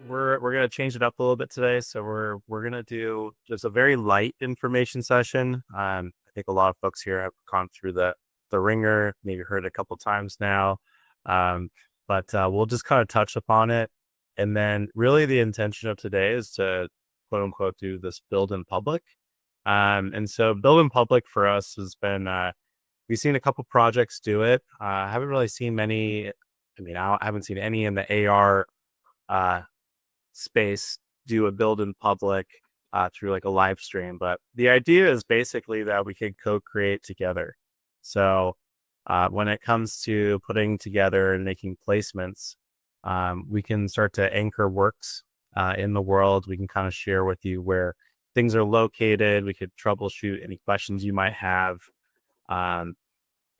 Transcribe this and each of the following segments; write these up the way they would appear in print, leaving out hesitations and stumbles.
we're gonna change it up a little bit today. So we're gonna do just a very light information session. I think a lot of folks here have gone through the ringer, maybe heard it a couple times now. Um, but we'll just kind of touch upon it, and then really the intention of today is to quote unquote do this build in public. And so build in public for us has been we've seen a couple projects do it. I haven't really seen many. I mean, I haven't seen any in the AR uh, space do a build in public through like a live stream. But the idea is basically that we can co-create together. So when it comes to putting together and making placements, we can start to anchor works in the world. We can kind of share with you where things are located. We could troubleshoot any questions you might have. Um,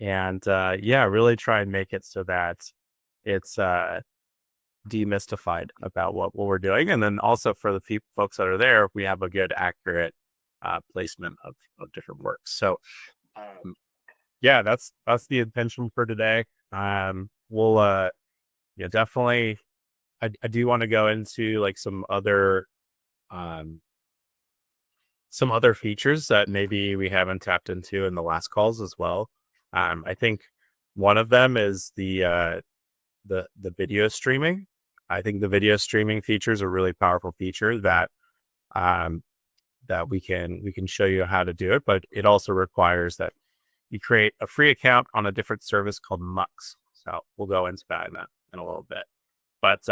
and yeah, really try and make it so that it's demystified about what we're doing. And then also for the folks that are there, we have a good, accurate placement of different works. So, um, yeah, that's the intention for today. We'll, yeah, definitely, I do want to go into like um, some other features that maybe we haven't tapped into in the last calls as well. I think one of them is the video streaming. I think the video streaming feature is a really powerful feature that um, that we can show you how to do it, but it also requires that you create a free account on a different service called Mux. So we'll go into that in a little bit. But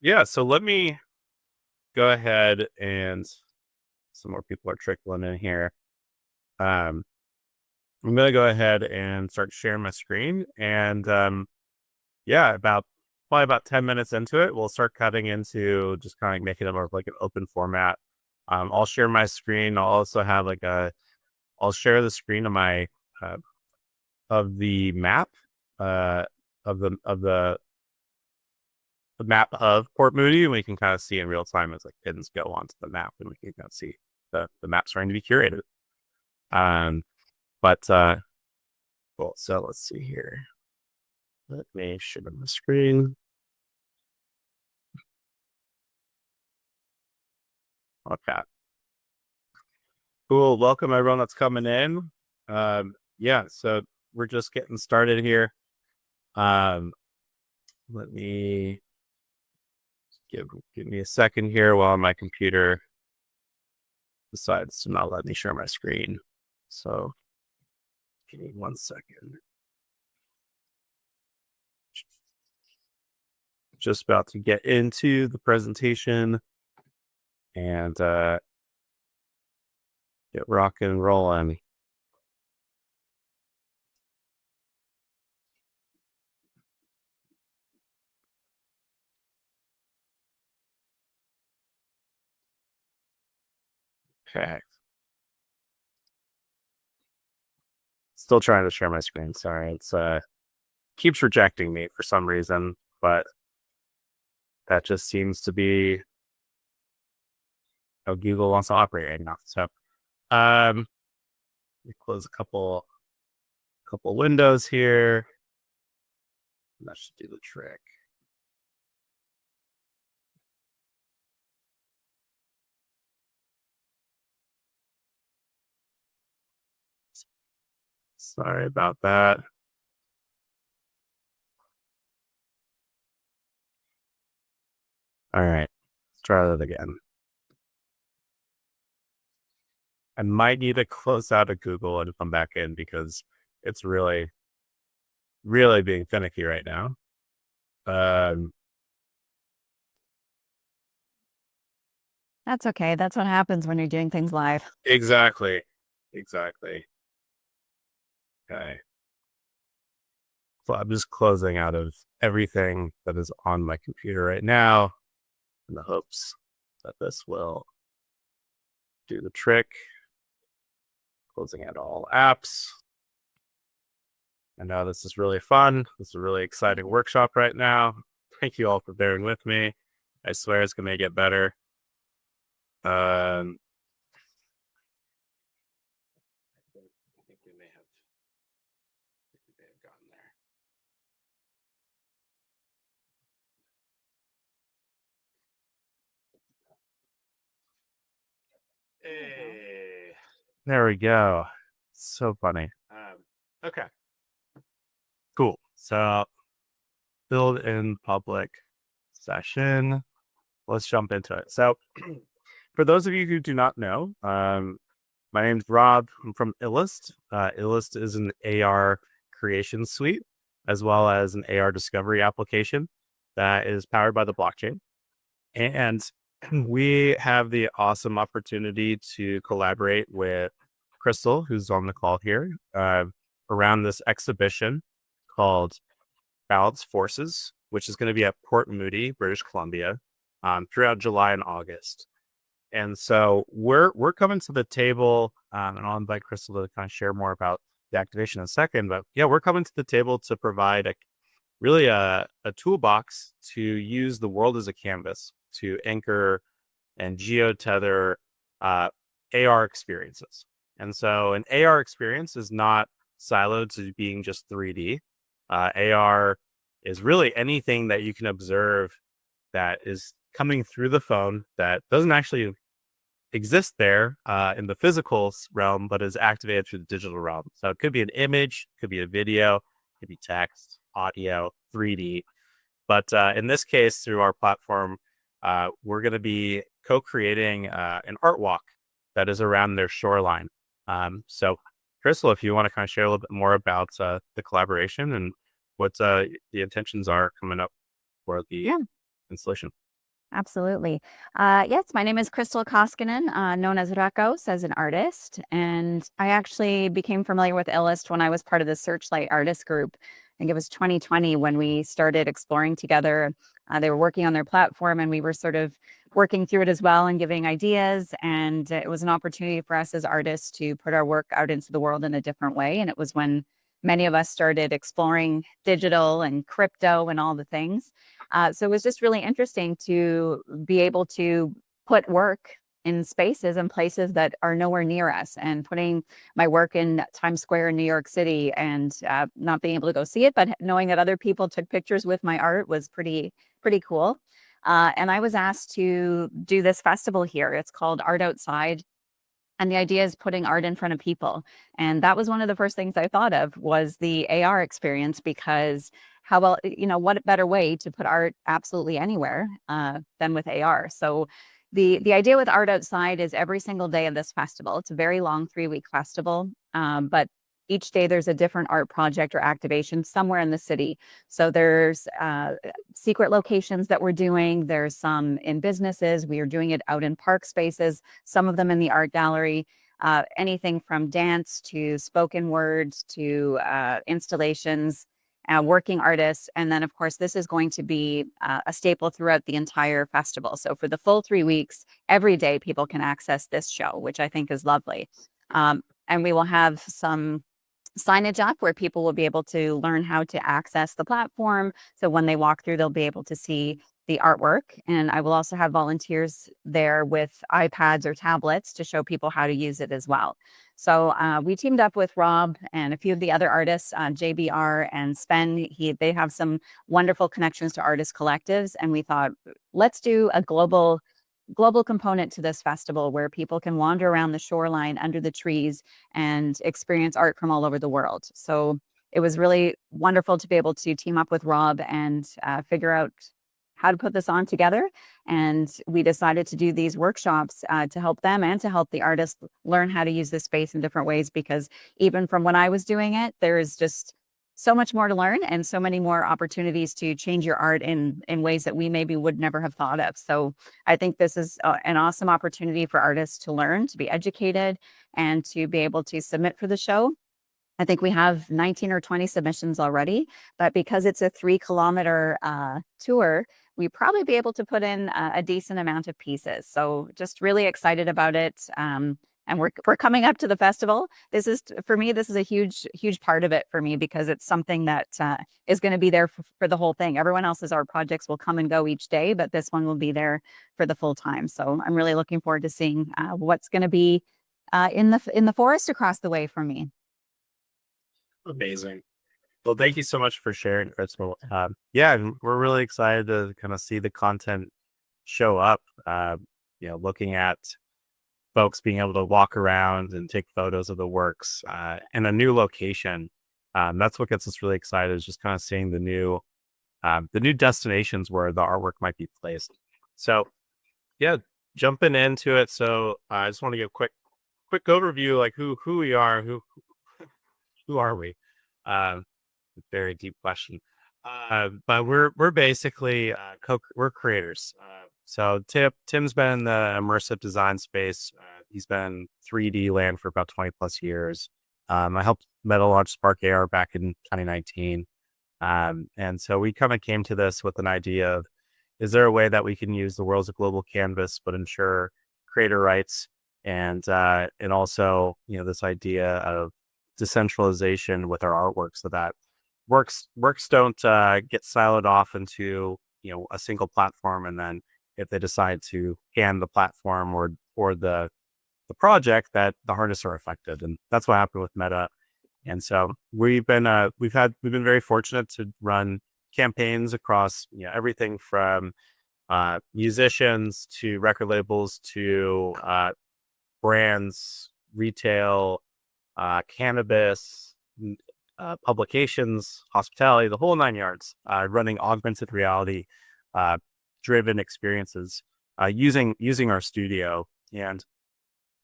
yeah, so let me go ahead and some more people are trickling in here. Um, I'm gonna go ahead and start sharing my screen, and yeah, probably about 10 minutes into it, we'll start cutting into just kind of making it more of like an open format. I'll share my screen. I'll also have I'll share the screen of my uh, of the map uh, of the map of Port Moody, and we can kind of see in real time as like pins go onto the map, and we can kind of see the map starting to be curated. But cool. So let's see here. Let me share my screen. Okay. Cool. Welcome everyone that's coming in. Yeah, so we're just getting started here. Um, let me give me a second here while my computer decides to not let me share my screen. So give me 1 second. Just about to get into the presentation and get rocking and rolling. Okay. Still trying to share my screen. Sorry. It's keeps rejecting me for some reason, but that just seems to be how Google wants to operate right now. So let me close a couple windows here. That should do the trick. Sorry about that. All right. Let's try that again. I might need to close out of Google and come back in because it's really, really being finicky right now. Um, That's okay. That's what happens when you're doing things live. exactly. Exactly. Okay. So I'm just closing out of everything that is on my computer right now in the hopes that this will do the trick. Closing out all apps. I know this is really fun. This is a really exciting workshop right now. Thank you all for bearing with me. I swear it's going to get better. Um, I think we may have gotten there. Hey. There we go. So funny. Okay, cool. So build in public session. Let's jump into it. So for those of you who do not know, my name's Rob. I'm from Illust. Illust is an AR creation suite as well as an AR discovery application that is powered by the blockchain. And we have the awesome opportunity to collaborate with Crystal, who's on the call here, around this exhibition called Balance Forces, which is going to be at Port Moody, British Columbia, throughout July and August. And so we're coming to the table, and I'll invite Crystal to kind of share more about the activation in a second. But yeah, we're coming to the table to provide really a toolbox to use the world as a canvas to anchor and geotether AR experiences. And so an AR experience is not siloed to being just 3D. AR is really anything that you can observe that is coming through the phone that doesn't actually exist there in the physical realm, but is activated through the digital realm. So it could be an image, could be a video, could be text, audio, 3D. But in this case, through our platform, we're going to be co-creating an art walk that is around their shoreline. So, Crystal, if you want to kind of share a little bit more about the collaboration and what the intentions are coming up for the Yeah, installation. absolutely. Yes, my name is Crystal Koskinen, known as Rakos, as an artist. And I actually became familiar with Illust when I was part of the Searchlight Artist Group. I think it was 2020 when we started exploring together. They were working on their platform and we were sort of working through it as well and giving ideas. And it was an opportunity for us as artists to put our work out into the world in a different way. And it was when many of us started exploring digital and crypto and all the things. So it was just really interesting to be able to put work in spaces and places that are nowhere near us, and putting my work in Times Square in New York City and not being able to go see it, but knowing that other people took pictures with my art was pretty cool. And I was asked to do this festival here. It's called Art Outside. And the idea is putting art in front of people. And that was one of the first things I thought of was the AR experience, because how well, what better way to put art absolutely anywhere than with AR? So the idea with Art Outside is every single day of this festival. It's a very long 3-week festival, but each day there's a different art project or activation somewhere in the city. So there's secret locations that we're doing. There's some in businesses. We are doing it out in park spaces, some of them in the art gallery, anything from dance to spoken words to installations, working artists. And then, of course, this is going to be a staple throughout the entire festival. So for the full 3 weeks, every day people can access this show, which I think is lovely. And we will have some signage up where people will be able to learn how to access the platform. So when they walk through, they'll be able to see the artwork. And I will also have volunteers there with iPads or tablets to show people how to use it as well. So we teamed up with Rob and a few of the other artists, JBR and Sven. They have some wonderful connections to artist collectives. And we thought, let's do a global component to this festival where people can wander around the shoreline under the trees and experience art from all over the world. So it was really wonderful to be able to team up with Rob and figure out how to put this on together. And we decided to do these workshops to help them and to help the artists learn how to use this space in different ways, because even from when I was doing it, there is just so much more to learn and so many more opportunities to change your art in ways that we maybe would never have thought of. So I think this is an awesome opportunity for artists to learn, to be educated, and to be able to submit for the show. I think we have 19 or 20 submissions already, but because it's a 3-kilometer tour, we probably be able to put in a decent amount of pieces. So just really excited about it. And we're coming up to the festival. This is, for me, this is a huge part of it for me, because it's something that is going to be there for the whole thing. Everyone else's art projects will come and go each day, but this one will be there for the full time. So I'm really looking forward to seeing what's going to be in the forest across the way from me. Amazing. Well, thank you so much for sharing, Crystal. Yeah, and we're really excited to kind of see the content show up. Looking at folks being able to walk around and take photos of the works in a new location. That's what gets us really excited, is just kind of seeing the new destinations where the artwork might be placed. So yeah, jumping into it. So I just want to give a quick overview, like who we are, who are we? Um, Very deep question. But we're basically we're creators. So Tim's been in the immersive design space. He's been in 3D land for about 20 plus years. I helped Meta launch Spark AR back in 2019. And so we kind of came to this with an idea of, is there a way that we can use the world as a global canvas, but ensure creator rights and also, this idea of decentralization with our artwork, so that works don't get siloed off into a single platform, and then if they decide to can the platform or the project, that the artists are affected. And that's what happened with Meta. And so we've been very fortunate to run campaigns across everything from musicians to record labels to brands, retail, cannabis, publications, hospitality, the whole nine yards, running augmented reality driven experiences using our studio. And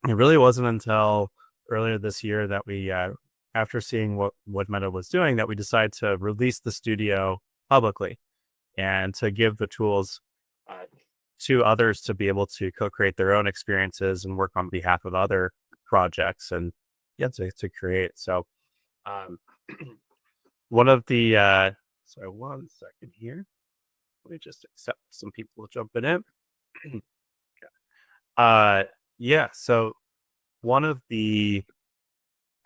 it really wasn't until earlier this year that we, after seeing what Meta was doing, that we decided to release the studio publicly and to give the tools to others to be able to co-create their own experiences and work on behalf of other projects, and to create. So one of the sorry, 1 second here. Let me just accept some people jumping in. Yeah, so one of the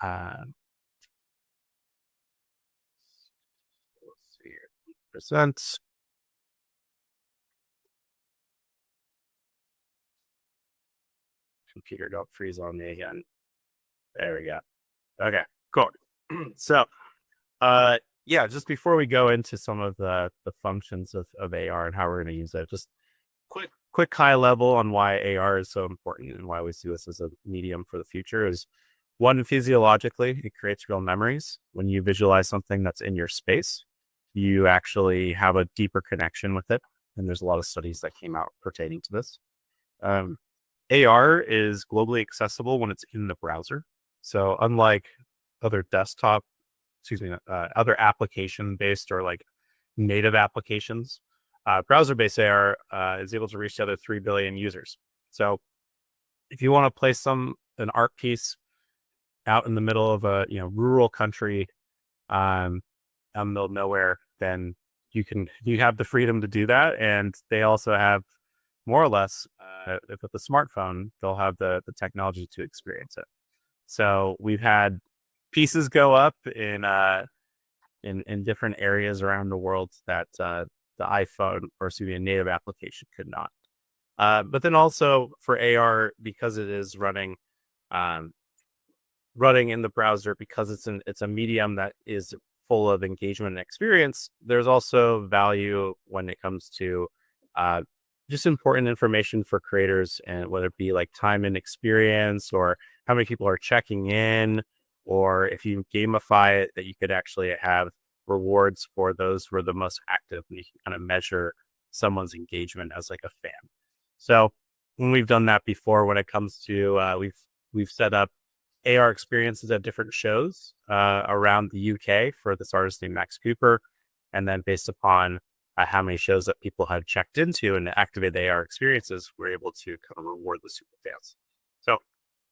let's see here, presents. Computer, don't freeze on me again. There we go. Okay, cool. So yeah, just before we go into some of the functions of AR and how we're going to use it, just quick high level on why AR is so important and why we see this as a medium for the future is, one, physiologically, it creates real memories. When you visualize something that's in your space, you actually have a deeper connection with it. And there's a lot of studies that came out pertaining to this. AR is globally accessible when it's in the browser. So unlike other other application-based or like native applications, browser-based AR is able to reach the other 3 billion users. So if you want to place an art piece out in the middle of a rural country, out in the middle of nowhere, then you have the freedom to do that. And they also have more or less, if with a smartphone, they'll have the technology to experience it. So we've had pieces go up in different areas around the world that the iPhone or a native application could not. But then also for AR, because it is running in the browser, because it's a medium that is full of engagement and experience, there's also value when it comes to just important information for creators, and whether it be like time and experience, or how many people are checking in, or if you gamify it, that you could actually have rewards for those who are the most active, and you can kind of measure someone's engagement as like a fan. So when we've done that before, when it comes to we've set up AR experiences at different shows around the UK for this artist named Max Cooper, and then based upon how many shows that people had checked into and activated the AR experiences, we're able to kind of reward the super fans. So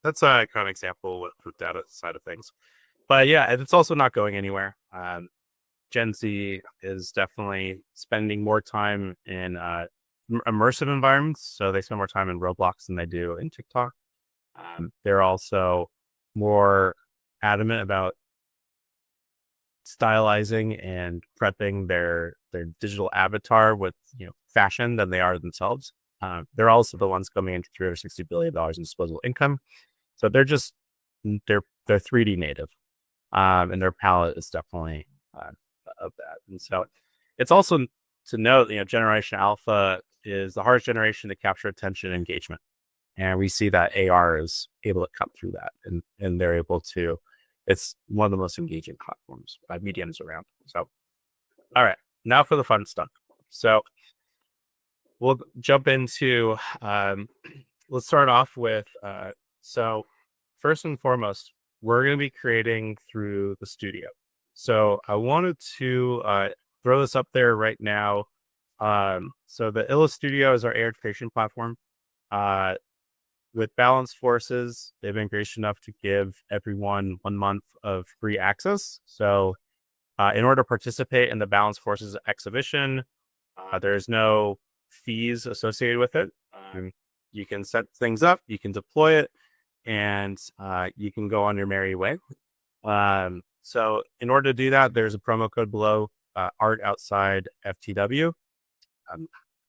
that's a kind of example with the data side of things. But yeah, it's also not going anywhere. Gen Z is definitely spending more time in immersive environments. So they spend more time in Roblox than they do in TikTok. They're also more adamant about stylizing and prepping their digital avatar with fashion than they are themselves. They're also the ones coming into $360 billion in disposable income. So they're 3D native, and their palette is definitely of that. And so it's also to note, Generation Alpha is the hardest generation to capture attention and engagement. And we see that AR is able to cut through that, and they're able to. It's one of the most engaging platforms, mediums around. So, all right, now for the fun stuff. So we'll jump into. Let's start off with. So first and foremost, we're going to be creating through the studio. So I wanted to throw this up there right now. So the illust Studio is our AI creation platform. With Balance Forces, they've been gracious enough to give everyone 1 month of free access. So in order to participate in the Balance Forces exhibition, there's no fees associated with it. You can set things up, you can deploy it, and you can go on your merry way. So in order to do that, there's a promo code below, art outside FTW,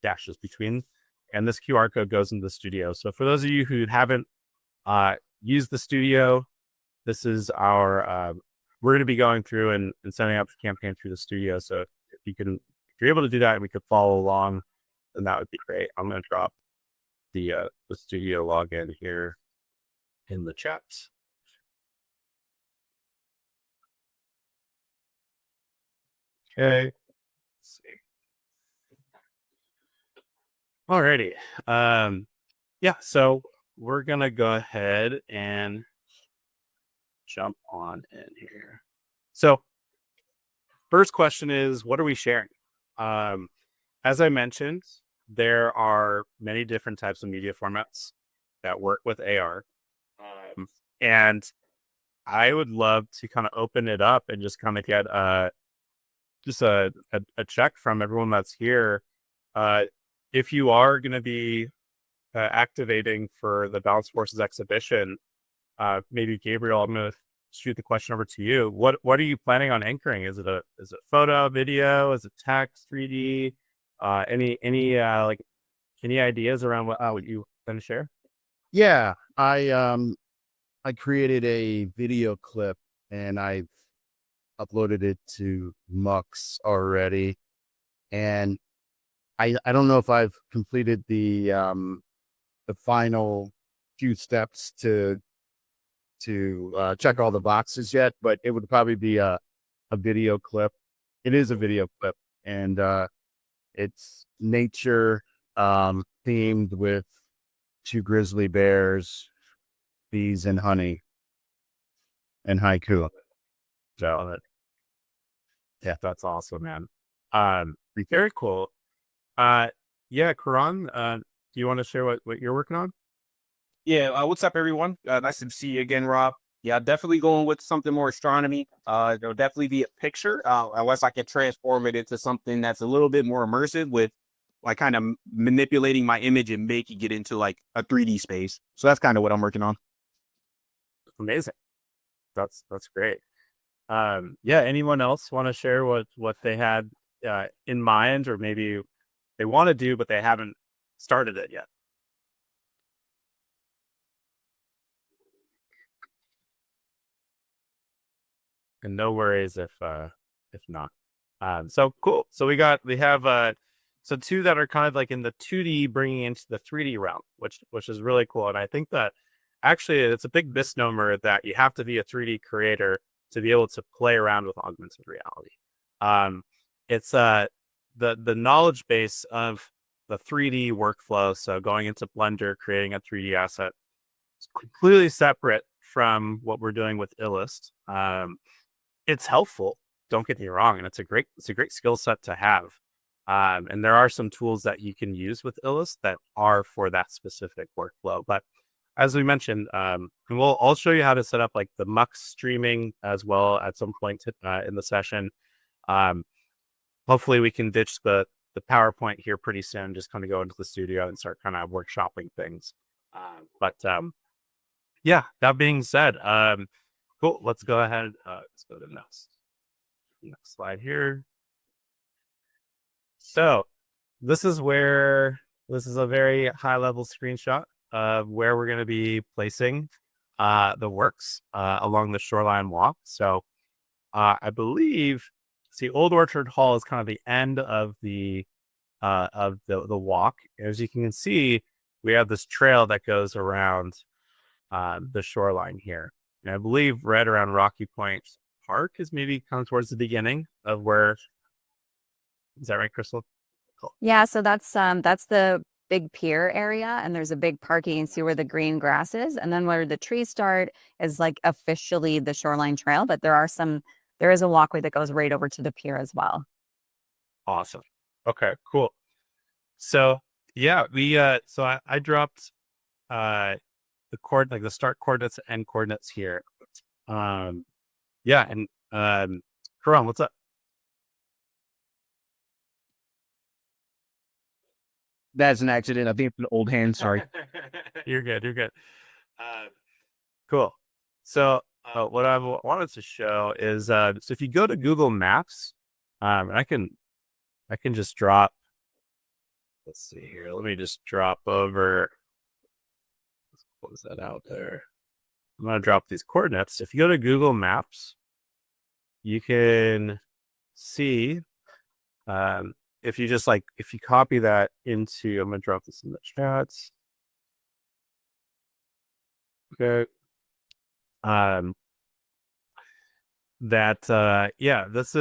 dashes between, and this QR code goes into the studio. So for those of you who haven't used the studio, this is our, we're going to be going through and setting up the campaign through the studio. So if you're able to do that and we could follow along, then that would be great. I'm going to drop the studio login here in the chat. Okay. Let's see. Alrighty. Yeah, so we're gonna go ahead and jump on in here. So first question is, what are we sharing? As I mentioned, there are many different types of media formats that work with AR. And I would love to kind of open it up and just kind of get just a check from everyone that's here. If you are going to be activating for the Balance Forces exhibition, maybe Gabriel, I'm going to shoot the question over to you. What are you planning on anchoring? Is it photo, video? Is it text, 3D? Any ideas around what you want to share? Yeah, I created a video clip and I've uploaded it to Mux already, and I don't know if I've completed the final few steps to check all the boxes yet, but it would probably be a video clip. It is a video clip, and it's nature themed with 2 grizzly bears, bees, and honey, and haiku. So yeah, that's awesome, man. Very cool. Yeah, Karan, do you want to share what you're working on? Yeah, what's up, everyone? Nice to see you again, Rob. Yeah, definitely going with something more astronomy. There'll definitely be a picture, unless I can transform it into something that's a little bit more immersive with like kind of manipulating my image and making it into like a 3D space. So that's kind of what I'm working on. Amazing. That's great. Yeah, anyone else want to share what they had in mind, or maybe they want to do but they haven't started it yet? And no worries if not. So cool. So we have so 2 that are kind of like in the 2D bringing into the 3D realm, which is really cool. And I think that actually it's a big misnomer that you have to be a 3D creator to be able to play around with augmented reality. It's the knowledge base of the 3D workflow. So going into Blender, creating a 3D asset, is completely separate from what we're doing with illust. It's helpful, don't get me wrong, and it's a great skill set to have. And there are some tools that you can use with illust that are for that specific workflow. But as we mentioned, and I'll show you how to set up like the Mux streaming as well at some point in the session. Hopefully we can ditch the PowerPoint here pretty soon, just kind of go into the studio and start kind of workshopping things. But yeah, that being said, cool. Let's go ahead. Let's go to the next slide here. So this is a very high level screenshot of where we're going to be placing the works along the shoreline walk. So I believe, see, Old Orchard Hall is kind of the end of the walk. As you can see, we have this trail that goes around the shoreline here. And I believe right around Rocky Point Park is maybe kind of towards the beginning of where, is that right, Crystal? Cool. Yeah, so that's the big pier area, and there's a big park. You can see where the green grass is, and then where the trees start is like officially the shoreline trail, but there is a walkway that goes right over to the pier as well. Awesome. Okay, cool. So yeah, I dropped the the start coordinates and end coordinates here. Yeah, and Karan, what's up? That's an accident. I think it's an old hand. Sorry. You're good. Cool. So what I wanted to show is so if you go to Google Maps, I can just drop. Let's see here. Let me just drop over. Let's close that out there. I'm gonna drop these coordinates. If you go to Google Maps, you can see if you just if you copy that into, I'm gonna drop this in the chats. Okay. This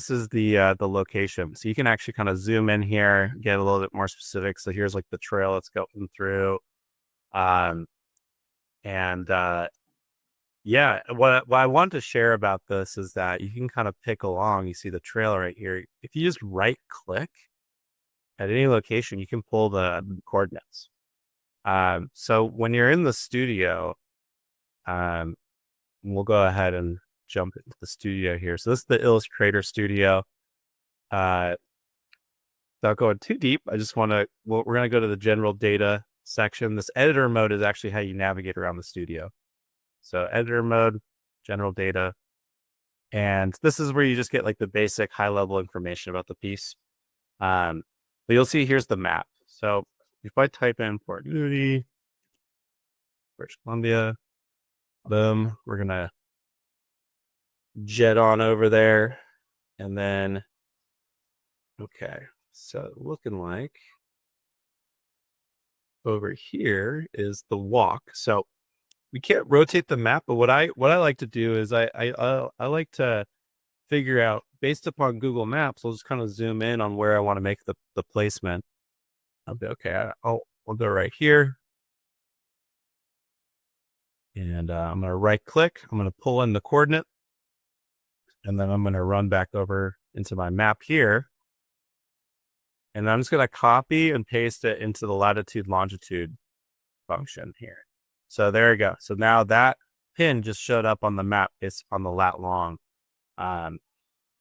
is the location. So you can actually kind of zoom in here, get a little bit more specific. So here's like the trail that's going through. Yeah, what I want to share about this is that you can kind of pick along. You see the trail right here. If you just right click at any location, you can pull the coordinates. So when you're in the studio, we'll go ahead and jump into the studio here. So this is the Illustrator Studio. Without going too deep, I just want to, we're going to go to the general data section. This editor mode is actually how you navigate around the studio. So editor mode, general data. And this is where you just get like the basic high level information about the piece. But you'll see here's the map. So if I type in Port Unity, British Columbia, boom, we're going to jet on over there. And then, okay, so looking like over here is the walk. So we can't rotate the map, but what I like to do is I like to figure out based upon Google Maps. I'll just kind of zoom in on where I want to make the placement. I'll be okay. We'll go right here, and I'm gonna right click. I'm gonna pull in the coordinate, and then I'm gonna run back over into my map here, and I'm just gonna copy and paste it into the latitude longitude function here. So there you go. So now that pin just showed up on the map. It's on the lat long. And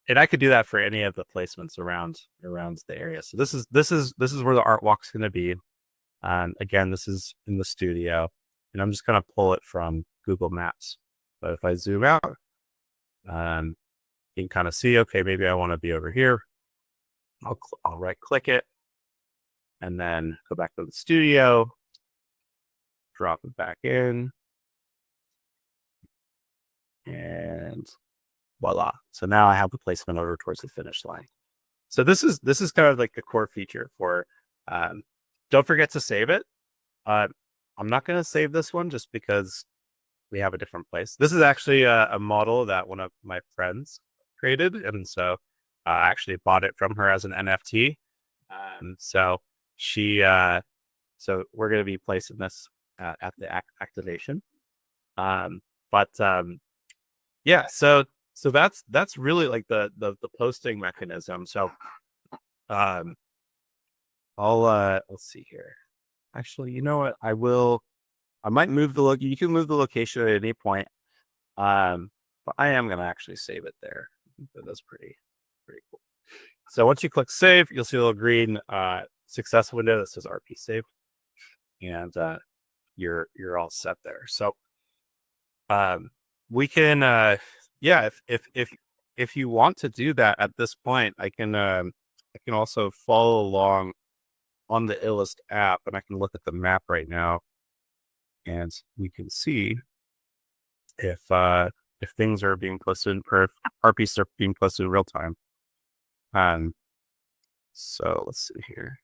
I could do that for any of the placements around the area. So this is where the art walk's going to be. Again, this is in the studio, and I'm just going to pull it from Google Maps. But if I zoom out, you can kind of see, okay, maybe I want to be over here. I'll right click it and then go back to the studio. Drop it back in, and voila. So now I have the placement over towards the finish line. So this is kind of like the core feature for, don't forget to save it. I'm not going to save this one just because we have a different place. This is actually a model that one of my friends created. And so I actually bought it from her as an NFT. So we're going to be placing this at the activation. Yeah, so that's really like the posting mechanism. So I'll let's see here. Actually, you know what? I might move you can move the location at any point. But I am gonna actually save it there. That's pretty cool. So once you click save, you'll see a little green success window that says RP saved. And you're all set there. So we can yeah, if you want to do that at this point, I can also follow along on the Illust app, and I can look at the map right now, and we can see if things are being posted in RPs are being posted in real time. So let's see here.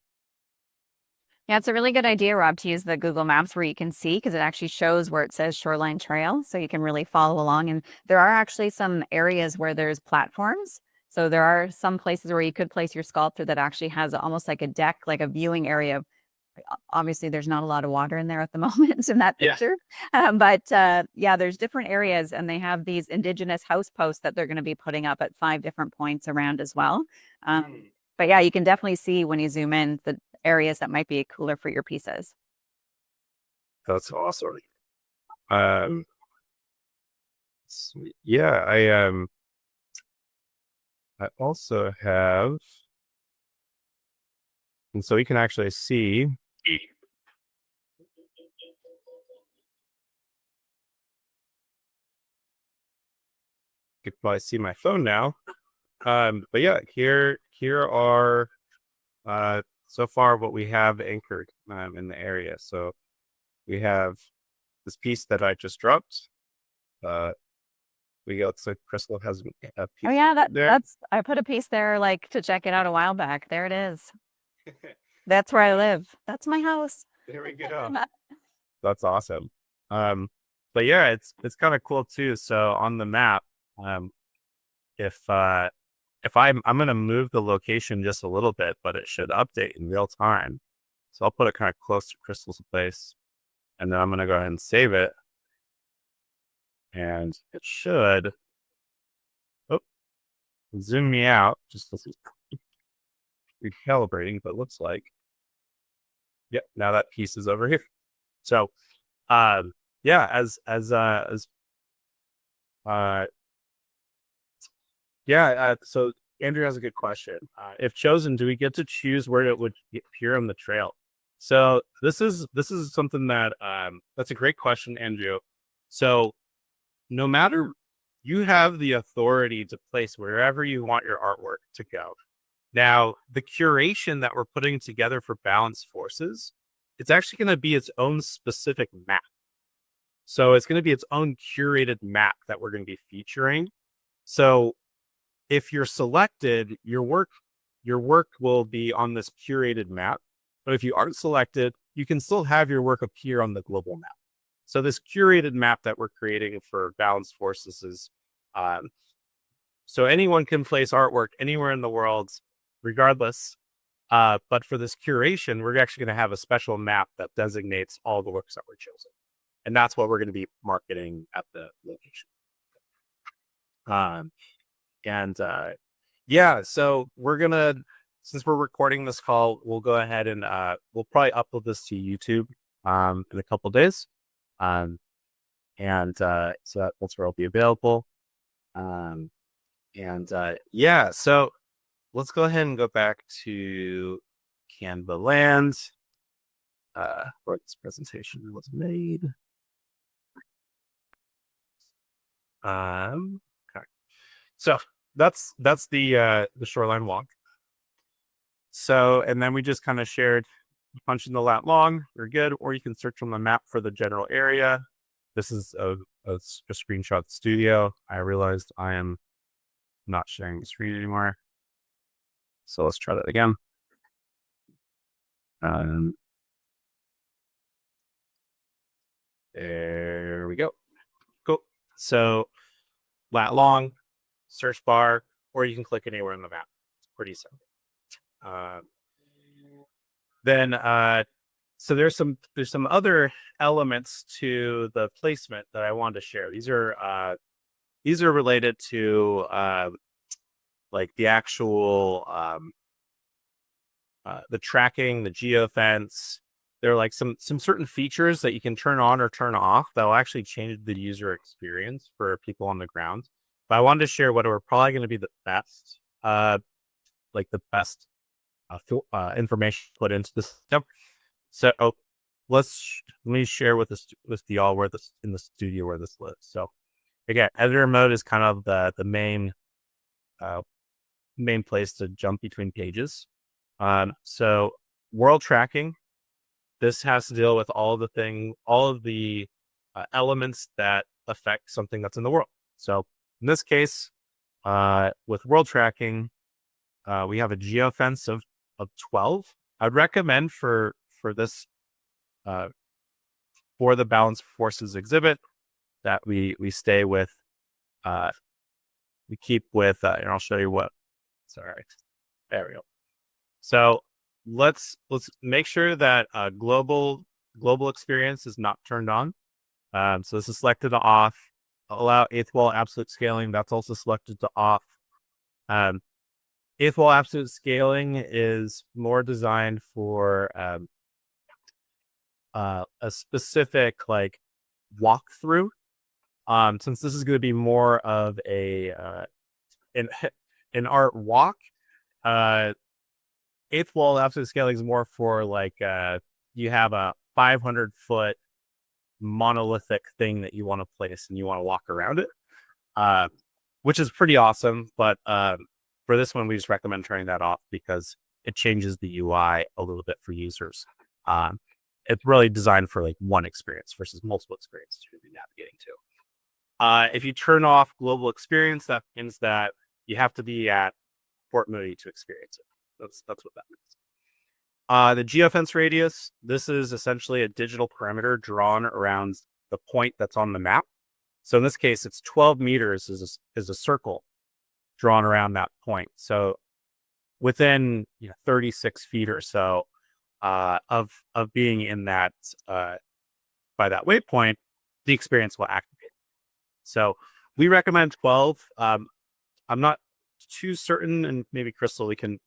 Yeah, it's a really good idea, Rob, to use the Google Maps where you can see because it actually shows where it says Shoreline Trail. So you can really follow along. And there are actually some areas where there's platforms. So there are some places where you could place your sculpture that actually has almost like a deck, like a viewing area. Obviously, there's not a lot of water in there at the moment in that Yeah. picture. But yeah, there's different areas and they have these indigenous house posts that they're going to be putting up at 5 different points around as well. But yeah, you can definitely see when you zoom in the areas that might be cooler for your pieces. That's awesome. Sweet. Yeah, I also have, and so you can actually see. You can probably see my phone now. But yeah, here are so far what we have anchored in the area. So we have this piece that I just dropped. We got, so Crystal has a piece. Oh yeah, there. that's I put a piece there like to check it out a while back. There it is. That's where I live. That's my house. There we go. That's awesome. But yeah, it's kind of cool too. So on the map, if I'm gonna move the location just a little bit, but it should update in real time. So I'll put it kind of close to Crystal's place, and then I'm gonna go ahead and save it. And it should zoom me out just to recalibrating, but looks like, yep, now that piece is over here. So yeah, so Andrew has a good question. If chosen, do we get to choose where it would appear on the trail? So this is something that that's a great question, Andrew. So no matter, you have the authority to place wherever you want your artwork to go. Now, the curation that we're putting together for Balanced Forces, it's actually going to be its own specific map. So it's going to be its own curated map that we're going to be featuring. So if you're selected, your work will be on this curated map. But if you aren't selected, you can still have your work appear on the global map. So this curated map that we're creating for Balanced Forces is, so anyone can place artwork anywhere in the world, regardless. But for this curation, we're actually going to have a special map that designates all the works that were chosen. And that's what we're going to be marketing at the location. Yeah, so we're going to, since we're recording this call, we'll go ahead and we'll probably upload this to YouTube in a couple days. So that's where it'll be available. Yeah, so let's go ahead and go back to Canva Land, where this presentation was made. Okay. So that's the shoreline walk. So, and then we just kind of shared, punch in the lat long, we're good, or you can search on the map for the general area. This is a screenshot of the studio. I realized I am not sharing the screen anymore. So let's try that again. There we go. Cool. So lat long, search bar, or you can click anywhere on the map. It's pretty simple. So there's some other elements to the placement that I wanted to share. These are related to like the actual the tracking, the geofence. There are like some certain features that you can turn on or turn off that will actually change the user experience for people on the ground. But I wanted to share what are probably going to be the best, information put into this system. So let me share with y'all where this in the studio where this lives. So again, editor mode is kind of the main place to jump between pages. So world tracking, this has to deal with all of the elements that affect something that's in the world. So in this case, with world tracking, we have a geofence of 12. I'd recommend for for this, for the balance forces exhibit, that we stay with, we keep with, and I'll show you what. Sorry, there we go. So let's make sure that global experience is not turned on. So this is selected to off. Allow eighth wall absolute scaling. That's also selected to off. Eighth wall absolute scaling is more designed for a specific like walkthrough. Since this is going to be more of a an art walk, eighth wall absolute scaling is more for like you have a 500-foot monolithic thing that you want to place and you want to walk around it, which is pretty awesome. But for this one, we just recommend turning that off because it changes the UI a little bit for users. It's really designed for like one experience versus multiple experiences you're going to be navigating to. If you turn off global experience, that means that you have to be at Port Moody to experience it. That's what that means. The geofence radius, this is essentially a digital perimeter drawn around the point that's on the map. So in this case, it's 12 meters is a circle drawn around that point. So within 36 feet or so of being in that by that waypoint, the experience will activate. So we recommend 12. I'm not too certain, and maybe Crystal, we can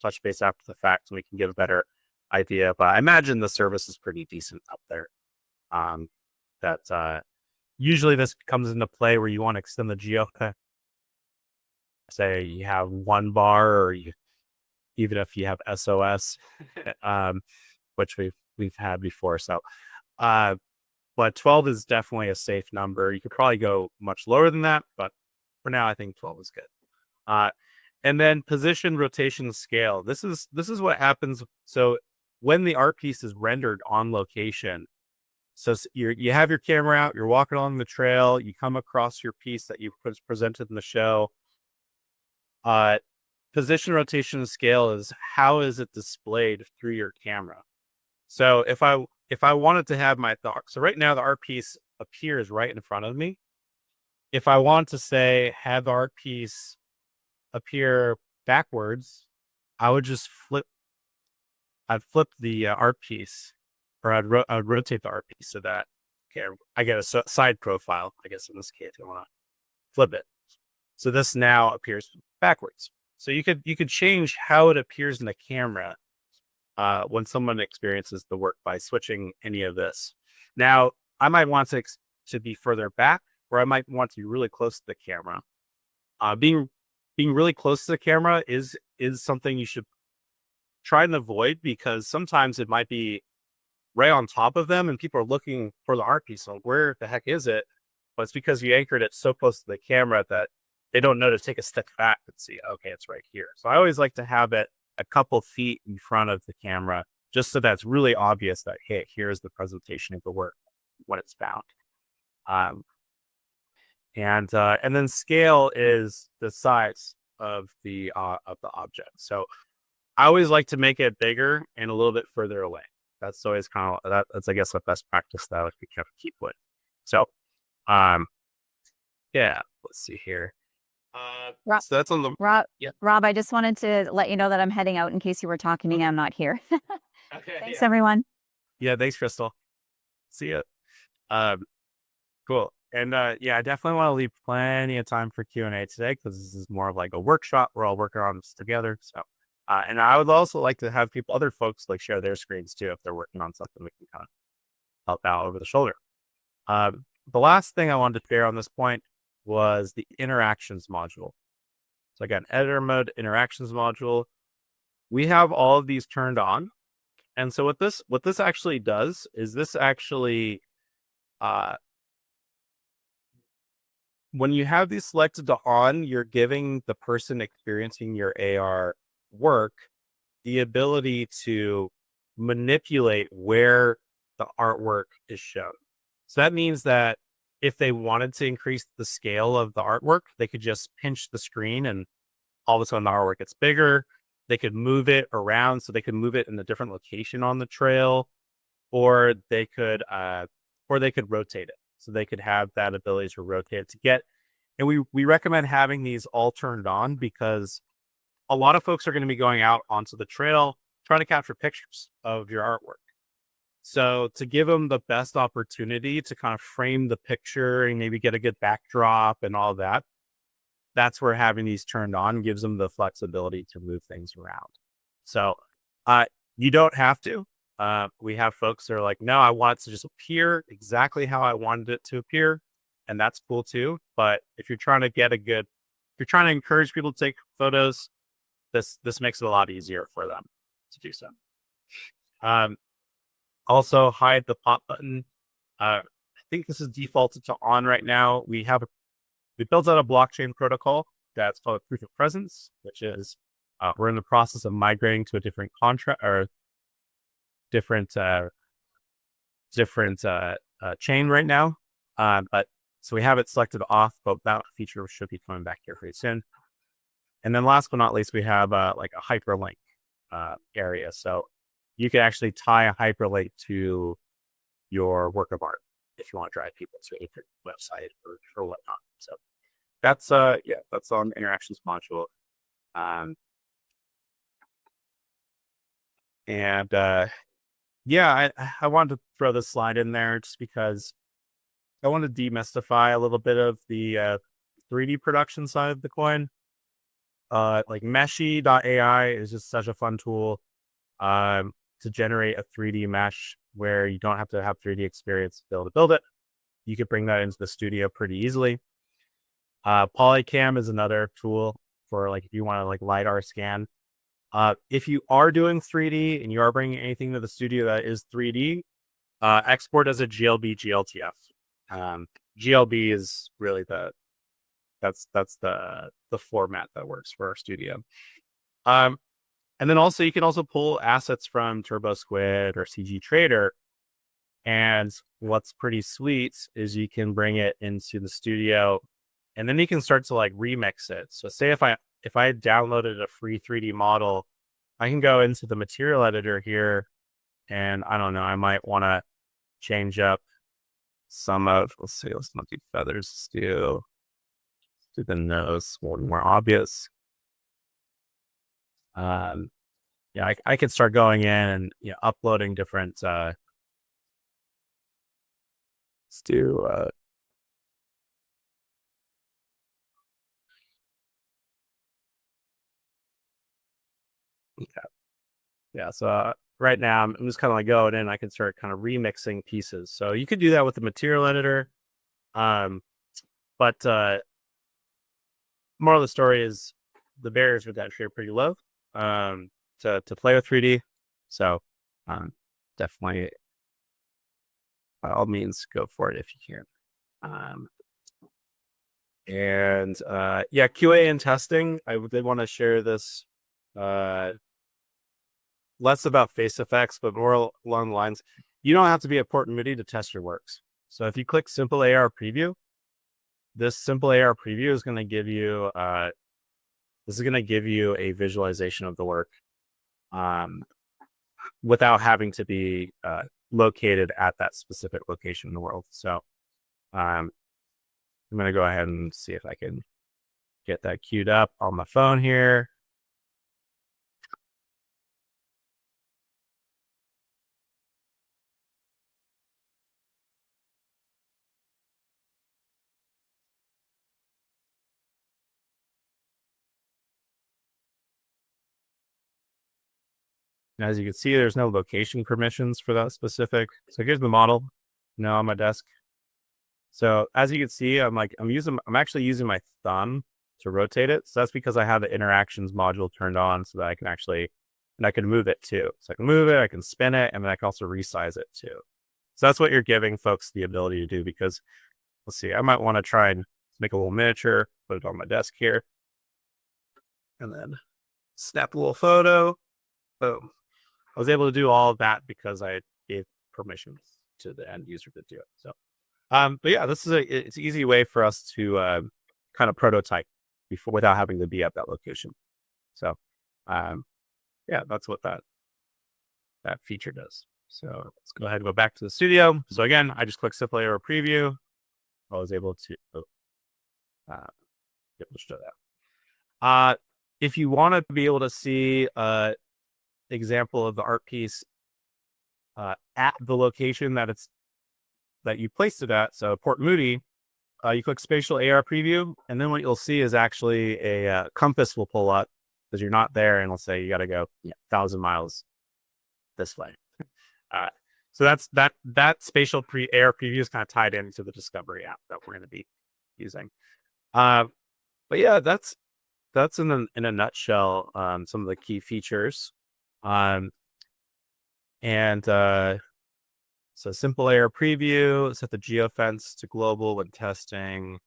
touch base after the fact and we can give a better idea. But I imagine the service is pretty decent up there. That usually this comes into play where you want to extend the geo. Say you have 1 bar, or even if you have SOS, which we've had before. So, but 12 is definitely a safe number. You could probably go much lower than that, but for now, I think 12 is good. And then position, rotation, scale. This is what happens. So when the art piece is rendered on location, so you have your camera out, you're walking along the trail, you come across your piece that you presented in the show. Position, rotation, and scale is how is it displayed through your camera. So if I wanted to have so right now the art piece appears right in front of me. If I want to say have the art piece appear backwards, I would just I'd flip the art piece, or I'd rotate the art piece so that I get a side profile. I guess in this case, I want to flip it. So this now appears backwards. So you could change how it appears in the camera when someone experiences the work by switching any of this. Now, I might want to be further back, or I might want to be really close to the camera. Being really close to the camera is something you should try and avoid, because sometimes it might be right on top of them and people are looking for the art piece. So where the heck is it? But it's because you anchored it so close to the camera that they don't know to take a step back and see, okay, it's right here. So I always like to have it a couple feet in front of the camera, just so that's really obvious that, hey, here's the presentation of the work, what it's found. And then scale is the size of the object. So I always like to make it bigger and a little bit further away. That's always kind of that's I guess a best practice that I like to keep with. So, yeah, let's see here. Rob, So that's on the yeah. Rob, I just wanted to let you know that I'm heading out in case you were talking to me. I'm not here. Okay. Thanks, everyone. Yeah, thanks, Crystal. See ya. Cool. And yeah, I definitely want to leave plenty of time for Q&A today, because this is more of like a workshop. We're all working on this together. So, and I would also like to have other folks like share their screens too if they're working on something we can kind of help out over the shoulder. The last thing I wanted to share on this point was the interactions module. So again, editor mode, interactions module. We have all of these turned on. And so what this actually does is this actually, when you have these selected to on, you're giving the person experiencing your AR work the ability to manipulate where the artwork is shown. So that means that if they wanted to increase the scale of the artwork, they could just pinch the screen and all of a sudden the artwork gets bigger. They could move it around, so they could move it in a different location on the trail. or they could rotate it. So they could have that ability to rotate it to get. And we recommend having these all turned on because a lot of folks are going to be going out onto the trail trying to capture pictures of your artwork. So to give them the best opportunity to kind of frame the picture and maybe get a good backdrop and all that, that's where having these turned on gives them the flexibility to move things around. So you don't have to. We have folks that are like, no, I want it to just appear exactly how I wanted it to appear. And that's cool too. But if you're trying to if you're trying to encourage people to take photos, this makes it a lot easier for them to do so. Also hide the pop button. I think this is defaulted to on right now. We built out a blockchain protocol that's called proof of presence, which is we're in the process of migrating to a different contract or different chain right now. But so we have it selected off, but that feature should be coming back here pretty soon. And then last but not least, we have like a hyperlink area. So you can actually tie a hyperlink to your work of art if you want to drive people to a different website or whatnot. So that's that's on the interactions module. I wanted to throw this slide in there just because I want to demystify a little bit of the 3D production side of the coin. Like Meshy.ai is just such a fun tool to generate a 3D mesh where you don't have to have 3D experience to be able to build it. You could bring that into the studio pretty easily. Polycam is another tool for like if you want to like LiDAR scan. If you are doing 3D and you are bringing anything to the studio that is 3D, export as a GLB GLTF. GLB is really that's the format that works for our studio. And then also you can also pull assets from TurboSquid or CG Trader. And what's pretty sweet is you can bring it into the studio and then you can start to like remix it. So say if I downloaded a free 3D model, I can go into the material editor here and I don't know, I might want to change up some of, let's not do feathers, let's do the nose, more obvious. I could start going in and uploading different let's do so right now I'm just kind of like going in, I can start kind of remixing pieces. So you could do that with the material editor. But moral of the story is the barriers with that are pretty low to play with 3D. So definitely by all means go for it if you can. QA and testing. I did want to share this less about face effects, but more along the lines, you don't have to be at Port Moody to test your works. So if you click Simple AR Preview, this Simple AR Preview is going to give you a visualization of the work without having to be located at that specific location in the world. So I'm going to go ahead and see if I can get that queued up on my phone here. And as you can see, there's no location permissions for that specific. So here's the model now on my desk. So as you can see, I'm actually using my thumb to rotate it. So that's because I have the interactions module turned on so that I can move it too. So I can move it, I can spin it, and then I can also resize it too. So that's what you're giving folks the ability to do because let's see, I might want to try and make a little miniature, put it on my desk here, and then snap a little photo. Boom. I was able to do all of that because I gave permissions to the end user to do it. So, but yeah, it's an easy way for us to kind of prototype without having to be at that location. So, that's what that feature does. So let's go ahead and go back to the studio. So again, I just click Simple Arrow Preview. I was able to show that. If you want to be able to see an example of the art piece at the location that you placed it at, so Port Moody, you click Spatial AR Preview, and then what you'll see is actually a compass will pull up because you're not there, and it'll say you got to go 1,000 miles this way. So that spatial AR preview is kind of tied into the Discovery app that we're going to be using. But yeah, that's in a nutshell some of the key features. So simple AR preview, set the geofence to global when testing,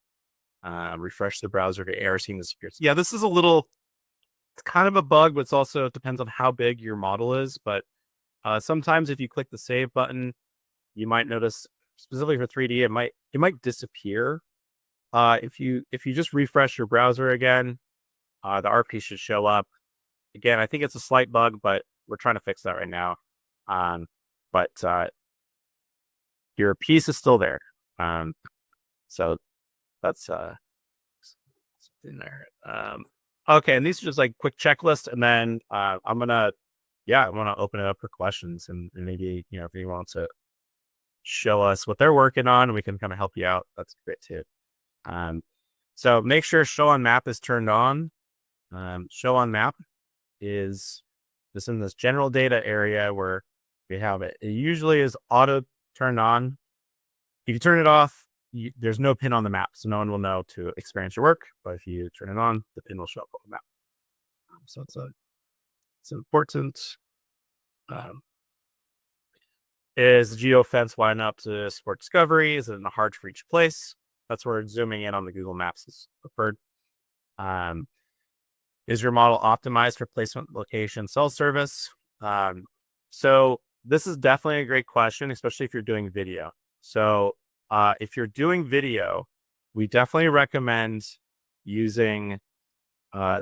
refresh the browser to AR scene disappears. Yeah, this is it's kind of a bug, but it depends on how big your model is. But sometimes if you click the save button, you might notice, specifically for 3D, it might disappear. If you just refresh your browser again, the art piece should show up. Again, I think it's a slight bug, but we're trying to fix that right now. But your piece is still there. So that's in there. Okay, and these are just like quick checklist, and then I want to open it up for questions, and maybe if you want to show us what they're working on, we can kind of help you out. That's great too. So make sure Show on Map is turned on. Show on Map is just in this general data area where we have it. It usually is auto turned on. If you turn it off, there's no pin on the map, so no one will know to experience your work. But if you turn it on, the pin will show up on the map. So it's important. Is geofence wide up to support Discovery? Is it in a hard to reach place? That's where zooming in on the Google Maps is preferred. Is your model optimized for placement, location, cell service? So this is definitely a great question, especially if you're doing video. So if you're doing video, we definitely recommend using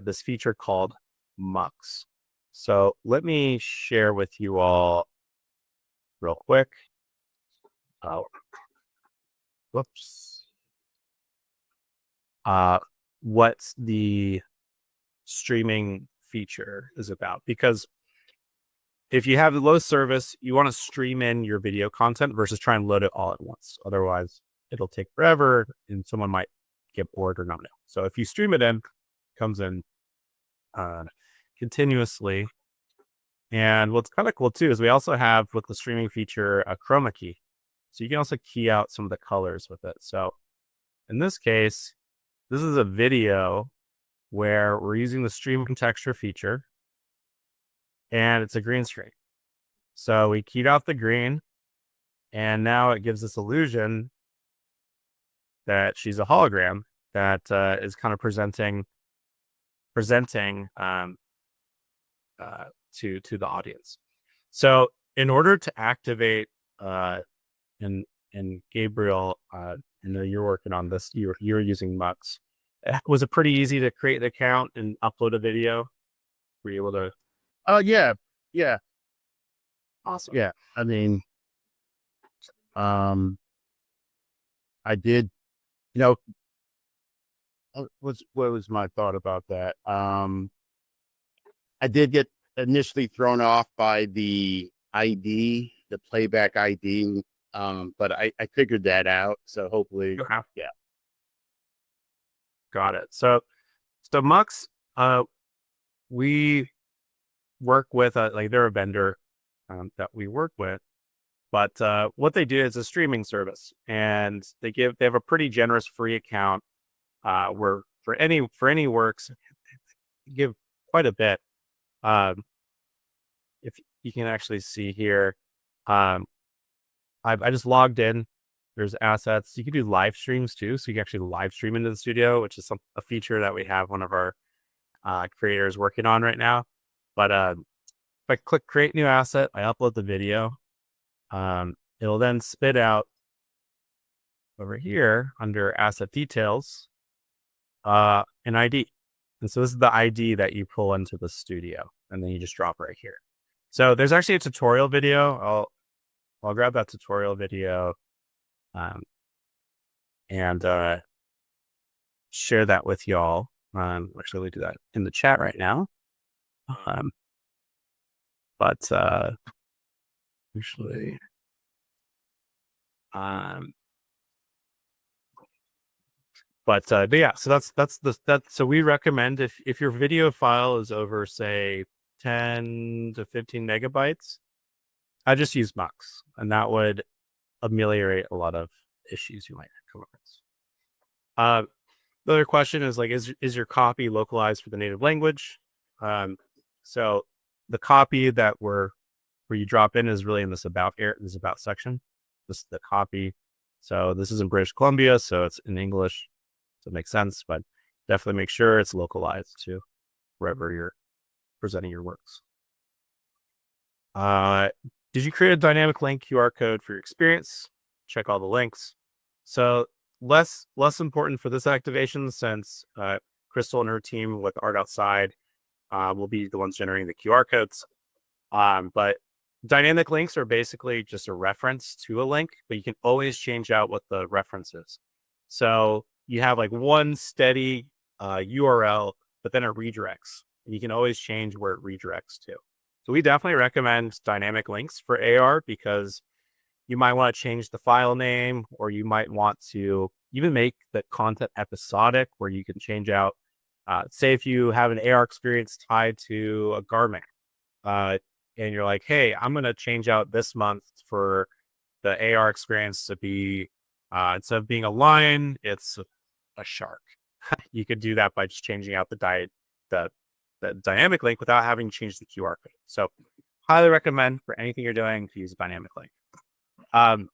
this feature called Mux. So let me share with you all real quick. Whoops. What the streaming feature is about, because if you have low service, you want to stream in your video content versus try and load it all at once. Otherwise, it'll take forever and someone might get bored or not know. So if you stream it in, comes in continuously. And what's kind of cool too is we also have with the streaming feature a chroma key. So you can also key out some of the colors with it. So in this case, this is a video where we're using the streaming texture feature, and it's a green screen. So we keyed out the green, and now it gives this illusion that she's a hologram that is kind of presenting to the audience. So in order to activate and Gabriel, I know you're working on this. You're using Mux. Was it pretty easy to create an account and upload a video? Were you able to? Oh yeah. Awesome. Yeah. I mean, I did, what was my thought about that? I did get initially thrown off by the ID, the playback ID. But I figured that out. So hopefully, yeah. Got it. So Mux, we work with they're a vendor that we work with, but what they do is a streaming service, and they have a pretty generous free account where for any works, they give quite a bit. If you can actually see here, I just logged in. There's assets. You can do live streams too. So you can actually live stream into the studio, which is a feature that we have one of our creators working on right now. But if I click create new asset, I upload the video. It'll then spit out over here under asset details, an ID. And so this is the ID that you pull into the studio, and then you just drop right here. So there's actually a tutorial video. I'll grab that tutorial video and share that with y'all. Actually, we do that in the chat right now. But usually, but yeah, so so we recommend if your video file is over, say, 10 to 15 megabytes, I just use Mux, and that would ameliorate a lot of issues you might come across. The other question is like, is your copy localized for the native language? So the copy where you drop in is really in this about section. This is the copy. So this is in British Columbia, so it's in English. So it makes sense, but definitely make sure it's localized to wherever you're presenting your works. Did you create a dynamic link QR code for your experience? Check all the links. So less important for this activation, since Crystal and her team with Art Outside will be the ones generating the QR codes. But dynamic links are basically just a reference to a link, but you can always change out what the reference is. So you have like one steady URL, but then it redirects. And you can always change where it redirects to. So we definitely recommend dynamic links for AR, because you might want to change the file name, or you might want to even make the content episodic, where you can change out, say if you have an AR experience tied to a garment, and you're like, hey, I'm going to change out this month for the AR experience to be, instead of being a lion, it's a shark. You could do that by just changing out the dynamic link without having to change the QR code. So highly recommend for anything you're doing to use a dynamic link. And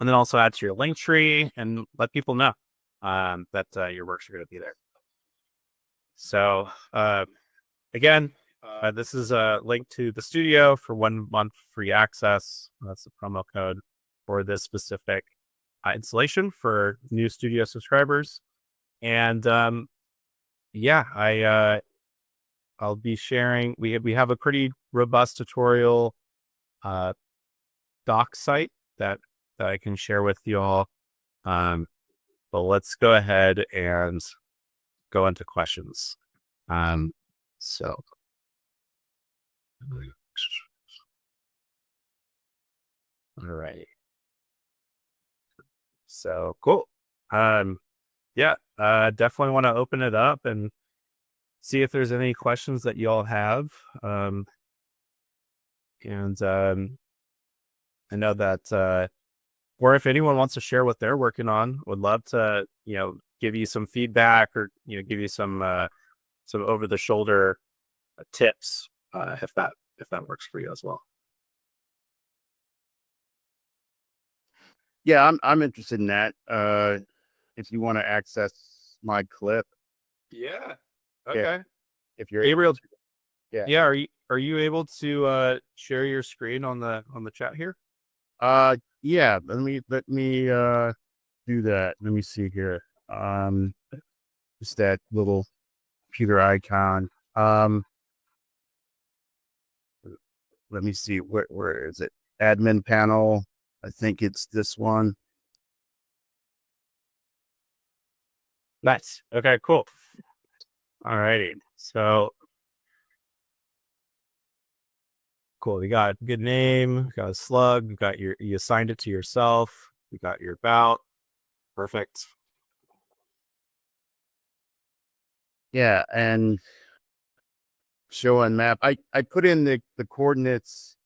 then also add to your link tree and let people know that your works are going to be there. So again, this is a link to the studio for 1 month free access. That's the promo code for this specific installation for new studio subscribers. And yeah, I'll be sharing. We have a pretty robust tutorial doc site that I can share with you all. But let's go ahead and go into questions. So all right. So cool. Yeah, definitely want to open it up and see if there's any questions that y'all have. And I know that or if anyone wants to share what they're working on, would love to, give you some feedback, or, give you some over the shoulder tips, if that works for you as well. Yeah, I'm interested in that. If you want to access my clip, Yeah. Okay. if you're Gabriel. Yeah. Yeah. Are you able to share your screen on the chat here? Yeah, let me do that. Let me see here. Just that little computer icon. Let me see, where is it? Admin panel. I think it's this one. Nice. Okay, cool. All righty. So cool. You got a good name, you got a slug, you assigned it to yourself, you got your about. Perfect. Yeah, and show on map. I put in the coordinates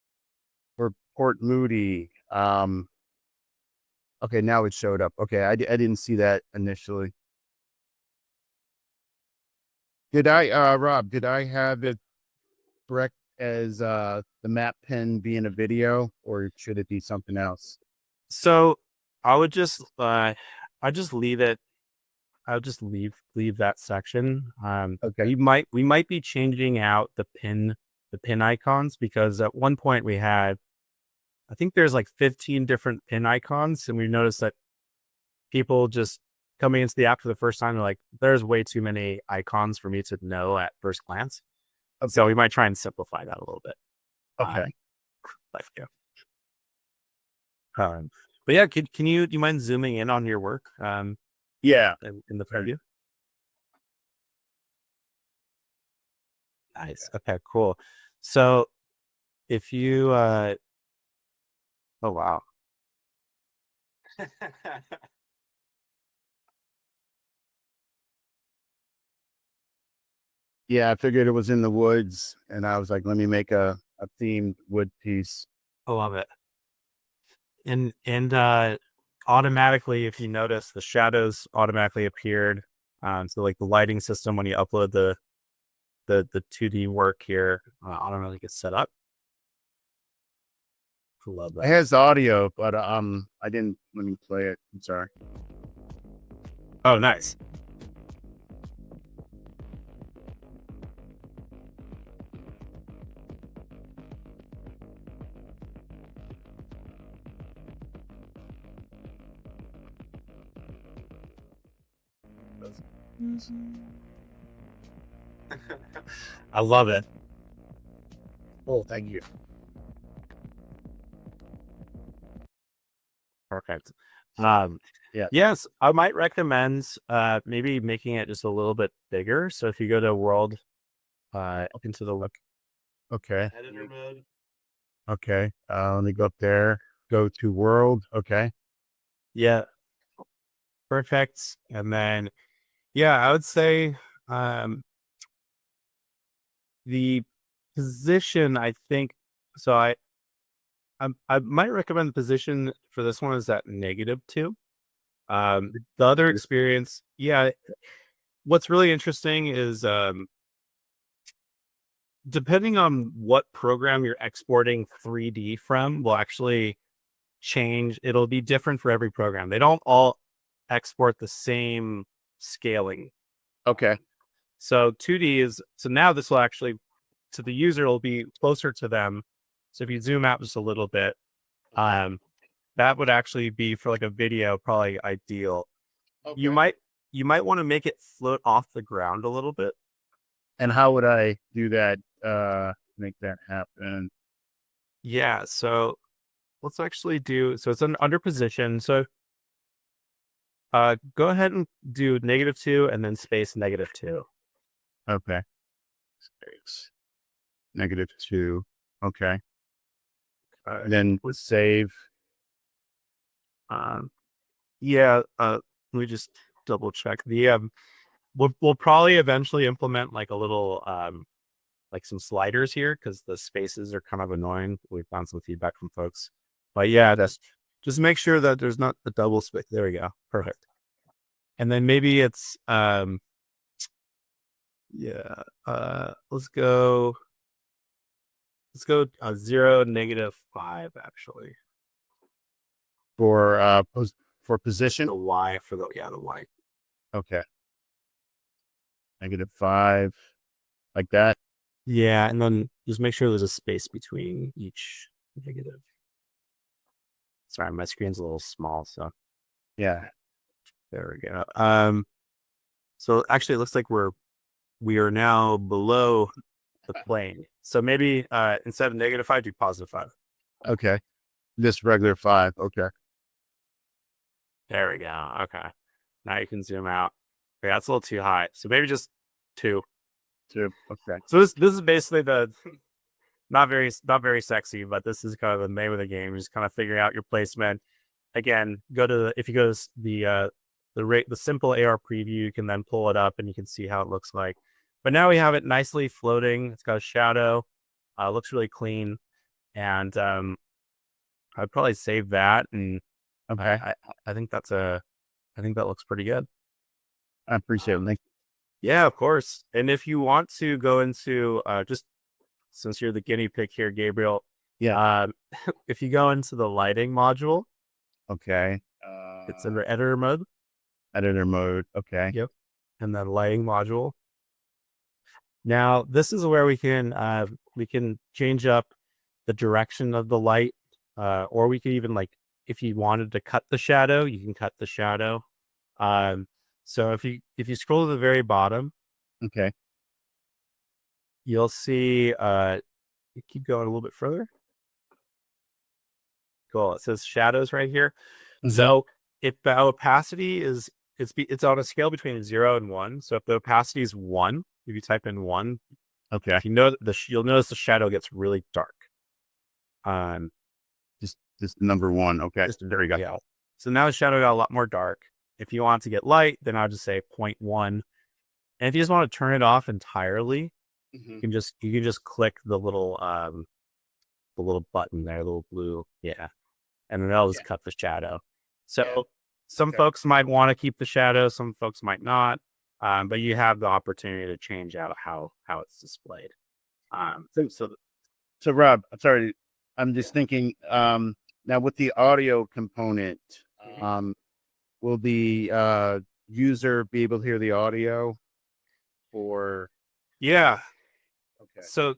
for Port Moody. Okay, now it showed up. Okay, I didn't see that initially. Rob, did I have it correct as the map pin being a video, or should it be something else? So I would just leave it. I'll just leave that section. Okay. We might be changing out the pin icons, because at one point we had, I think there's like 15 different pin icons, and we noticed that people just coming into the app for the first time, they're like, there's way too many icons for me to know at first glance. Okay. So we might try and simplify that a little bit. Okay. Like, yeah. But yeah, do you mind zooming in on your work? Yeah. In the preview. Nice. Okay, cool. So if you oh wow. Yeah, I figured it was in the woods, and I was like, let me make a themed wood piece. I love it. And automatically, if you notice, the shadows automatically appeared. So like the lighting system when you upload the 2D work here automatically gets set up. Love It that. has audio, but I didn't let me play it. I'm sorry. Oh, nice. I love it. Oh, thank you. Perfect. Yeah. Yes, I might recommend maybe making it just a little bit bigger. So if you go to world up into the look Okay. editor mode. Okay. Let me go up there. Go to world. Okay. Yeah. Perfect. And then yeah, I would say the position, I think so I might recommend the position for this one is at -2. The other experience, yeah, what's really interesting is depending on what program you're exporting 3D from will actually change. It'll be different for every program. They don't all export the same scaling. Okay. So 2D is, so now this will actually, to the user, it'll be closer to them. So if you zoom out just a little bit, that would actually be for like a video, probably ideal. Okay. You might want to make it float off the ground a little bit. And how would I do that? Make that happen. Yeah, so let's actually do, so it's under position. So go ahead and do -2 and then space -2. Okay. Space. -2. Okay. Then save. Yeah, let me just double check. We'll probably eventually implement like a little like some sliders here because the spaces are kind of annoying. We found some feedback from folks. But yeah, that's just make sure that there's not the double space. There we go. Perfect. And then maybe it's yeah, let's go 0, -5 actually. For for The position. Y for the Y. Okay. -5. Like that. Yeah, and then just make sure there's a space between each negative. Sorry, my screen's a little small, so Yeah. there we go. So actually it looks like we are now below the plane. So maybe instead of -5, do +5. Okay. This regular 5. Okay. There we go. Okay. Now you can zoom out. Okay, that's a little too high. So maybe just 2. 2. Okay. So this is basically the not very sexy, but this is kind of the name of the game. Just kind of figuring out your placement. Again, if you go to the simple AR preview, you can then pull it up and you can see how it looks like. But now we have it nicely floating. It's got a shadow. Looks really clean, and I'd probably save that. And Okay. I think I think that looks pretty good. I appreciate it. Thank Yeah, of course. And if you want to go into just since you're the guinea pig here, Gabriel, Yeah. if you go into the lighting module, Okay. it's under editor mode. Editor mode. Okay. Yep. And then lighting module. Now, this is where we can change up the direction of the light, or we could even like if you wanted to cut the shadow, you can cut the shadow. So if you scroll to the very bottom, Okay. you'll see you keep going a little bit further. Cool. It says shadows right here. Mhm. So if the opacity is it's on a scale between 0 and 1. So if the opacity is 1, if you type in 1, Okay. you know you'll notice the shadow gets really dark. Just number 1. Okay. There you go. Yeah. So now the shadow got a lot more dark. If you want it to get light, then I'll just say 0.1. And if you just want to turn it off entirely, you can just click the little button there, the little blue, and then that'll just cut the shadow. So some folks might want to keep the shadow, some folks might not, but you have the opportunity to change out how it's displayed. So Rob, I'm sorry, I'm just thinking. Now with the audio component, will the user be able to hear the audio? Or Yeah. okay. So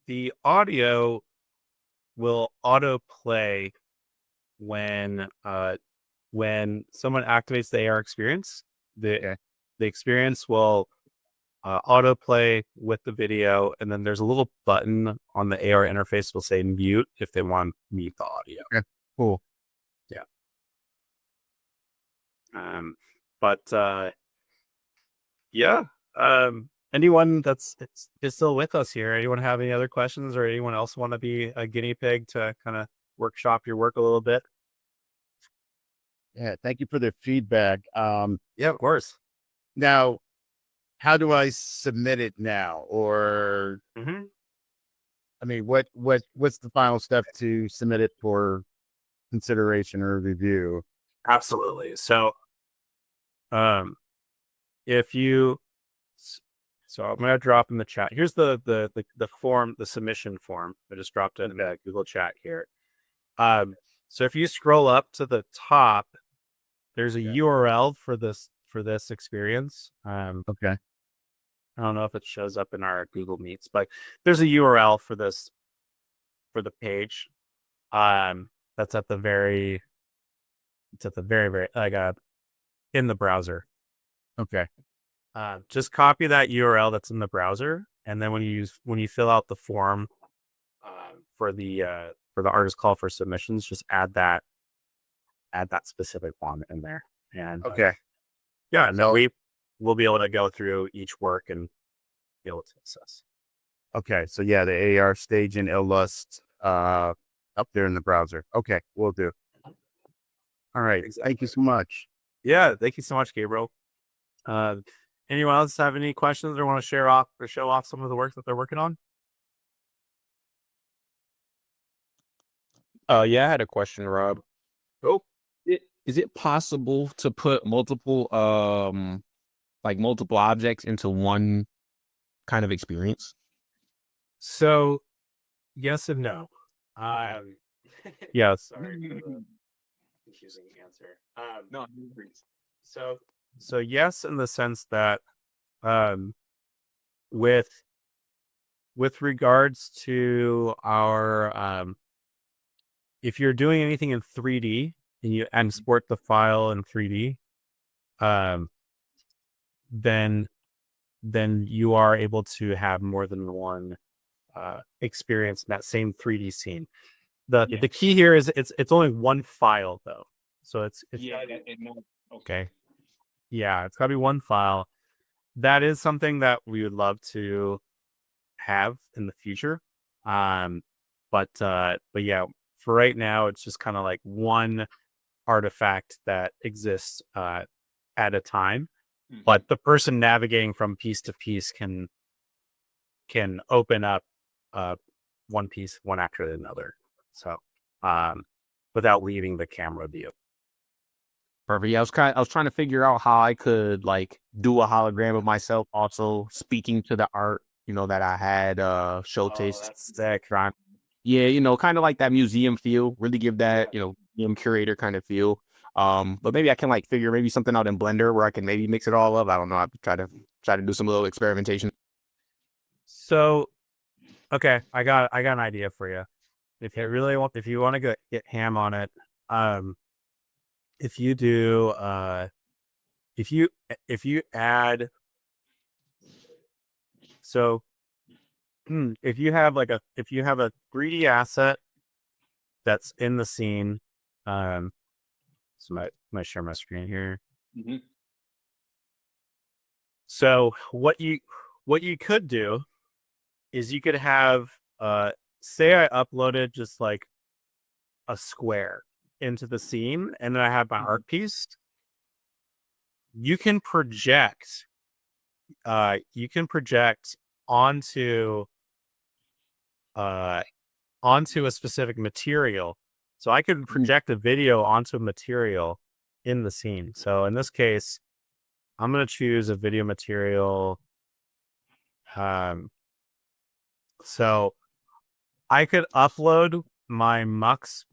the audio will autoplay when someone activates the AR experience. The experience will autoplay with the video, and then there's a little button on the AR interface that will say mute if they want to mute the audio. Okay. Cool. Yeah. But yeah. Anyone that's is still with us here, anyone have any other questions, or anyone else want to be a guinea pig to kind of workshop your work a little bit? Yeah. Thank you for the feedback. Yeah, of course. Now, how do I submit it now? Or I mean, what's the final step to submit it for consideration or review? Absolutely. So, if you, so I'm gonna drop in the chat. Here's the form, the submission form. I just dropped it in the Google chat here. So if you scroll up to the top, there's a URL for this experience. Okay. I don't know if it shows up in our Google Meets, but there's a URL for the page. That's at the very, very in the browser. Okay. Just copy that URL that's in the browser, and then when you fill out the form for the artist call for submissions, just add that specific one in there. And Okay. and then we'll be able to go through each work and be able to assess. Okay. So yeah, the AR stage in illust up there in the browser. Okay, we'll do. All right. Exactly. Thank you so much. Yeah, thank you so much, Gabriel. Anyone else have any questions or want to show off some of the work that they're working on? Yeah, I had a question, Rob. Oh, Is it possible to put multiple multiple objects into one kind of experience? so yes and no. Yeah, sorry for the confusing answer. No. So yes, in the sense that with regards to our if you're doing anything in 3D and you export the file in 3D, then you are able to have more than one experience in that same 3D scene. The key here is it's only one file though, so it's okay. Yeah, it's got to be one file. That is something that we would love to have in the future. But yeah, for right now, it's just kind of like one artifact that exists at a time. But the person navigating from piece to piece can open up one piece one after another. So without leaving the camera view. Perfect. Yeah, I was trying to figure out how I could do a hologram of myself also speaking to the art, that I had showcased. Sick. Yeah, kind of like that museum feel, really give that, museum curator kind of feel. But maybe I can figure maybe something out in Blender where I can maybe mix it all up. I don't know. I try to do some little experimentation. So, okay, I got an idea for you. If you want to get ham on it, if you do, if you add, so if you have a 3D asset that's in the scene, so might share my screen here. So what you could do is you could have say I uploaded just like a square into the scene, and then I have my art piece. You can project onto onto a specific material. So I could project a video onto a material in the scene. So in this case, I'm going to choose a video material. So I could upload my Mux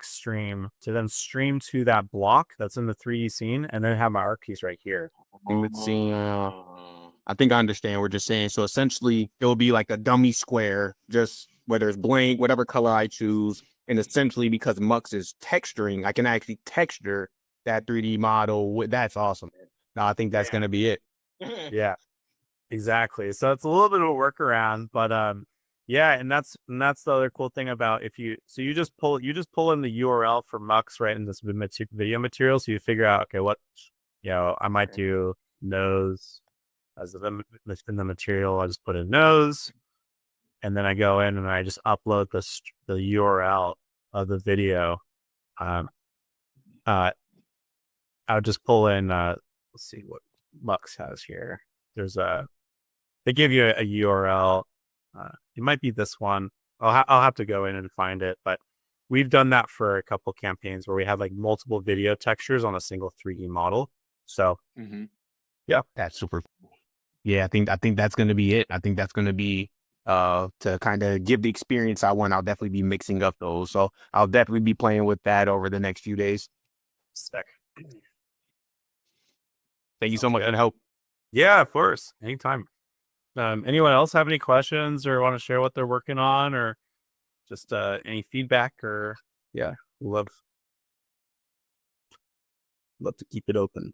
stream to then stream to that block that's in the 3D scene, and then have my art piece right here. Let's see. I think I understand what you're saying. So essentially, it will be like a dummy square, just whether it's blank, whatever color I choose. And essentially, because Mux is texturing, I can actually texture that 3D model. That's awesome. No, I think that's gonna be it. Yeah, exactly. So it's a little bit of a workaround, but yeah, and that's the other cool thing about you just pull in the URL for Mux right in this video material. So you figure out, okay, what I might do nose as in the material. I just put in nose, and then I go in and I just upload the URL of the video. I would just pull in. Let's see what Mux has here. They give you a URL. It might be this one. I'll have to go in and find it, but we've done that for a couple campaigns where we have like multiple video textures on a single 3D model. So yeah, that's super. Yeah, I think that's gonna be it. I think that's gonna be to kind of give the experience I want. I'll definitely be mixing up those. So I'll definitely be playing with that over the next few days. Sick. Thank you so much, and help. Yeah, of course. Anytime. Anyone else have any questions or want to share what they're working on, or just any feedback, or love to keep it open.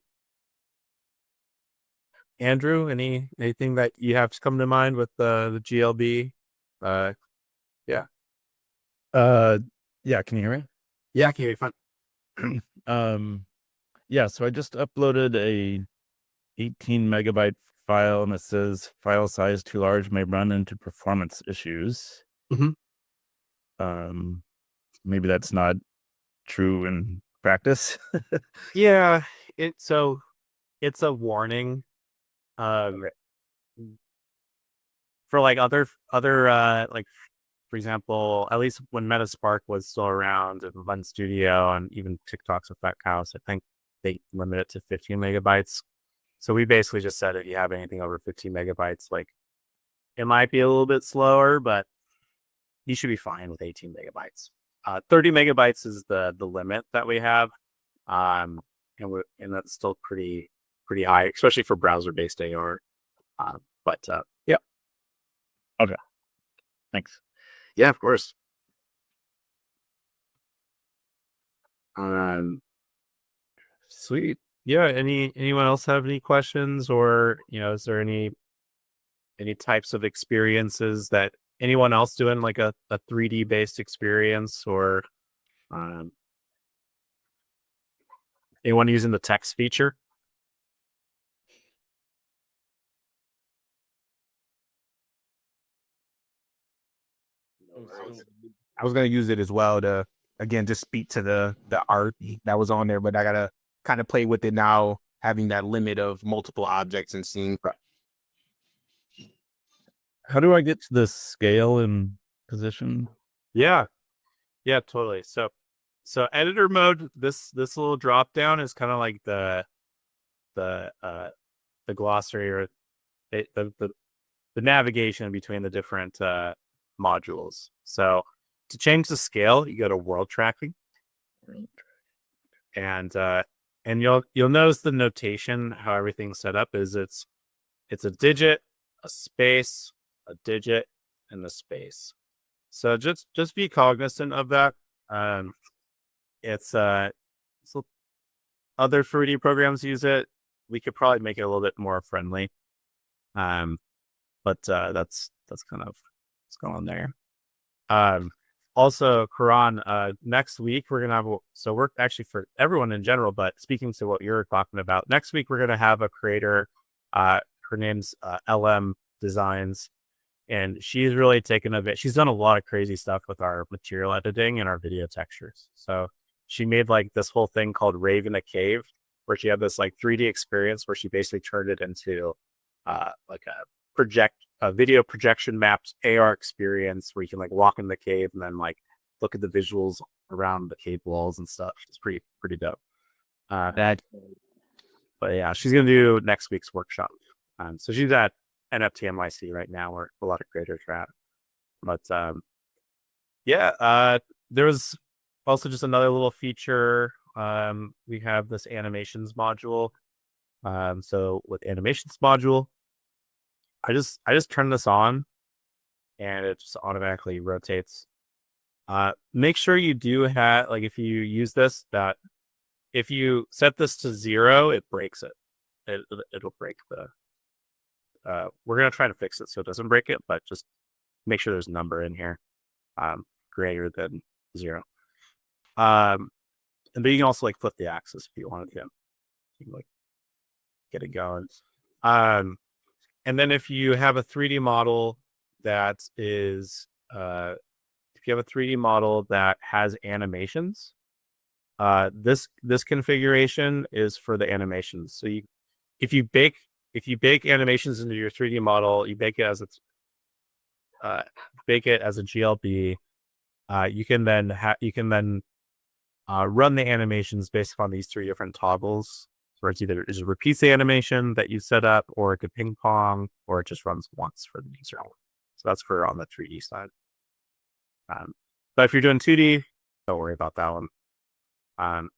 Andrew, anything that you have come to mind with the GLB? Yeah, can you hear me? Yeah, I can hear you fine. Yeah, so I just uploaded a 18 megabyte file, and it says file size too large may run into performance issues. Maybe that's not true in practice. Yeah, it's a warning. For like other like, for example, at least when Metaspark was still around and Fun Studio and even TikTok's Effect House, I think they limit it to 15 megabytes. So we basically just said if you have anything over 15 megabytes, like it might be a little bit slower, but you should be fine with 18 megabytes. 30 megabytes is the limit that we have. And that's still pretty high, especially for browser-based AR. But yeah. Okay. Thanks. Yeah, of course. Sweet. Yeah. Anyone else have any questions, or is there any types of experiences that anyone else doing like a 3D based experience, or anyone using the text feature? I was gonna use it as well to again just speak to the art that was on there, but I gotta kind of play with it now, having that limit of multiple objects and seeing. How do I get to the scale and position? Yeah, totally. So editor mode, this little drop down is kind of like the glossary, or the navigation between the different modules. So to change the scale, you go to world tracking, and you'll notice the notation, how everything's set up is it's a digit, a space, a digit, and a space. So just be cognizant of that. It's so other 3D programs use it. We could probably make it a little bit more friendly. But that's kind of what's going on there. Also, Karan, next week we're gonna have so we're actually for everyone in general, but speaking to what you're talking about, next week we're gonna have a creator. Her name's LM Designs, and she's really taken a bit. She's done a lot of crazy stuff with our material editing and our video textures. So she made like this whole thing called Rave in a Cave, where she had this like 3D experience where she basically turned it into like a video projection maps AR experience where you can like walk in the cave and then like look at the visuals around the cave walls and stuff. It's pretty dope. But yeah, she's gonna do next week's workshop. So she's at NFT NYC right now, where a lot of creators are at. But yeah, there was also just another little feature. We have this animations module. So with animations module, I just turn this on and it just automatically rotates. Make sure you do have, like, if you use this, that if you set this to 0, it breaks it. It'll break the we're gonna try to fix it so it doesn't break it, but just make sure there's a number in here greater than 0. But you can also like flip the axis if you wanted to. You can like get it going. And then if you have a 3D model that is if you have a 3D model that has animations, this configuration is for the animations. So if you bake animations into your 3D model, you bake it as a GLB. You can then run the animations based upon these 3 different toggles. Where it's either it repeats the animation that you set up, or it could ping pong, or it just runs once for the user. So that's for on the 3D side. But if you're doing 2D, don't worry about that one.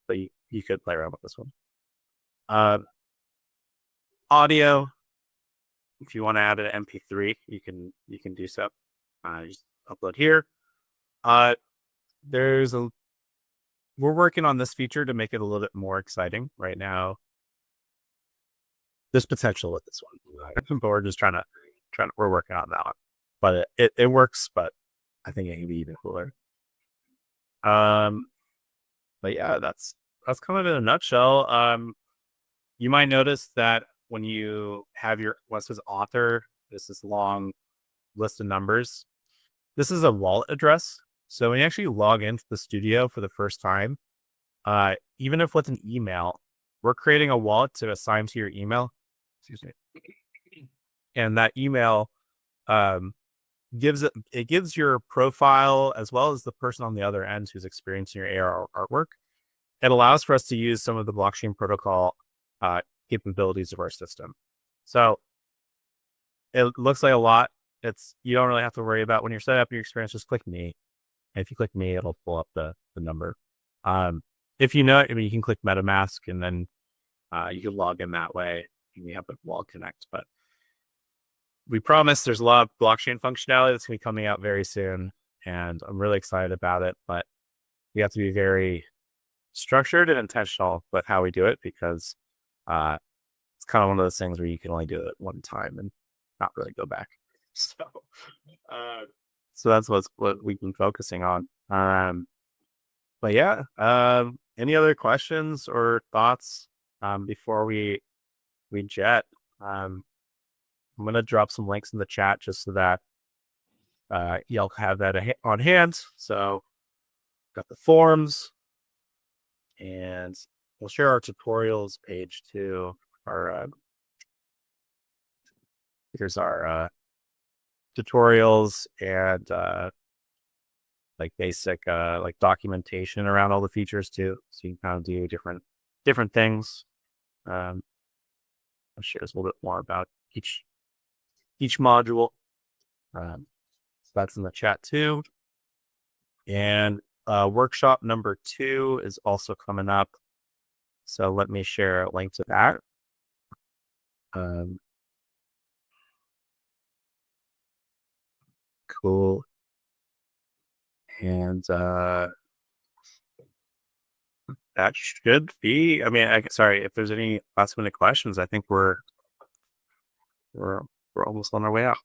But you could play around with this one. Audio, if you want to add an MP3, you can do so. Just upload here. We're working on this feature to make it a little bit more exciting right now. There's potential with this one, but we're just we're working on that one. But it works, but I think it can be even cooler. But yeah, that's kind of in a nutshell. You might notice that when you have what says author, this is long list of numbers. This is a wallet address. So when you actually log into the studio for the first time, even if with an email, we're creating a wallet to assign to your email. Excuse me. And that email gives your profile as well as the person on the other end who's experiencing your AR artwork. It allows for us to use some of the blockchain protocol capabilities of our system. So it looks like a lot. You don't really have to worry about when you're setting up your experience. Just click me. And if you click me, it'll pull up the number. If you can click MetaMask and then you can log in that way. And you have a wall connect. But we promise there's a lot of blockchain functionality that's going to be coming out very soon, and I'm really excited about it. But we have to be very structured and intentional with how we do it, because it's kind of one of those things where you can only do it one time and not really go back. So that's what we've been focusing on. But yeah, any other questions or thoughts before we jet? I'm going to drop some links in the chat just so that y'all have that on hand. So got the forums, and we'll share our tutorials page too. Here's our tutorials and like basic like documentation around all the features too, so you can kind of do different things. I'll share a little bit more about each module. So that's in the chat too. And workshop number 2 is also coming up. So let me share a link to that. Cool. And that should be, sorry, if there's any last minute questions, I think we're almost on our way out.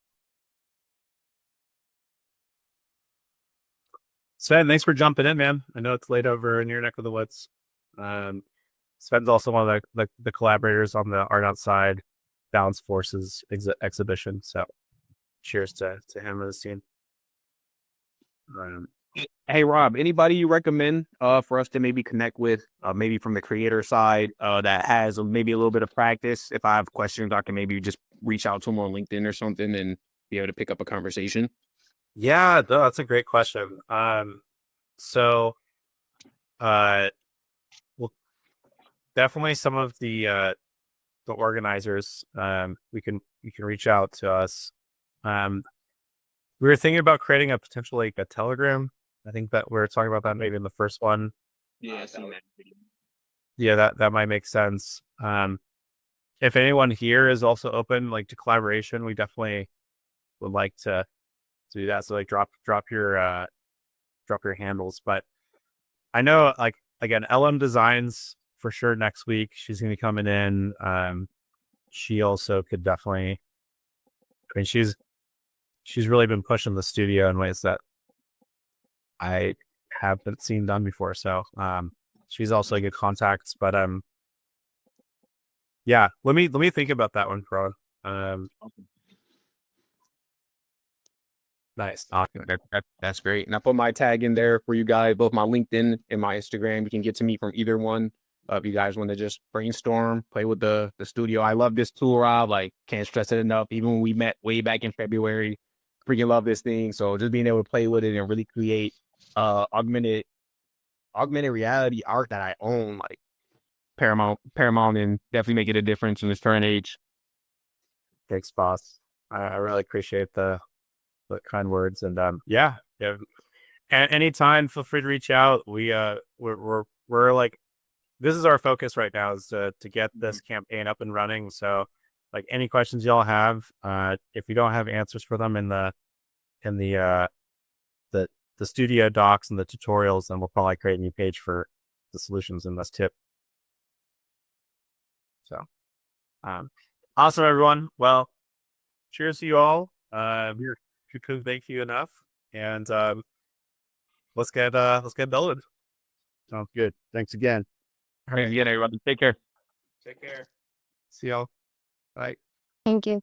Sven, thanks for jumping in, man. I know it's late over in your neck of the woods. Sven's also one of the collaborators on the Art Outside Balance Forces exhibition. So cheers to him and his team. Hey Rob, anybody you recommend for us to maybe connect with, maybe from the creator side, that has maybe a little bit of practice? If I have questions, I can maybe just reach out to them on LinkedIn or something and be able to pick up a conversation. Yeah, that's a great question. So well, definitely some of the organizers, you can reach out to us. We were thinking about creating a potential like a Telegram. I think that we were talking about that maybe in the first one. Yeah, I seen that video. Yeah, that might make sense. If anyone here is also open like to collaboration, we definitely would like to do that. So like drop your handles. But I know like again, LM Designs for sure next week. She's gonna be coming in. She also could definitely, I mean, she's really been pushing the studio in ways that I haven't seen done before. So she's also a good contact. But yeah, let me think about that one, Pro. Nice. That's great. And I put my tag in there for you guys, both my LinkedIn and my Instagram. You can get to me from either one. If you guys want to just brainstorm, play with the studio. I love this tool, Rob. Like, can't stress it enough. Even when we met way back in February, freaking love this thing. So just being able to play with it and really create augmented reality art that I own, like paramount, and definitely making a difference in this current age. Thanks, boss. I really appreciate the kind words. And yeah. And anytime, feel free to reach out. We're like, this is our focus right now, is to get this campaign up and running. So like any questions y'all have, if you don't have answers for them in the studio docs and the tutorials, then we'll probably create a new page for the solutions in this tip. So awesome, everyone. Well, cheers to you all. We couldn't thank you enough. And let's get building. Sounds good. Thanks again. All right, again, everybody, take care. Take care. See y'all. Bye. Thank you.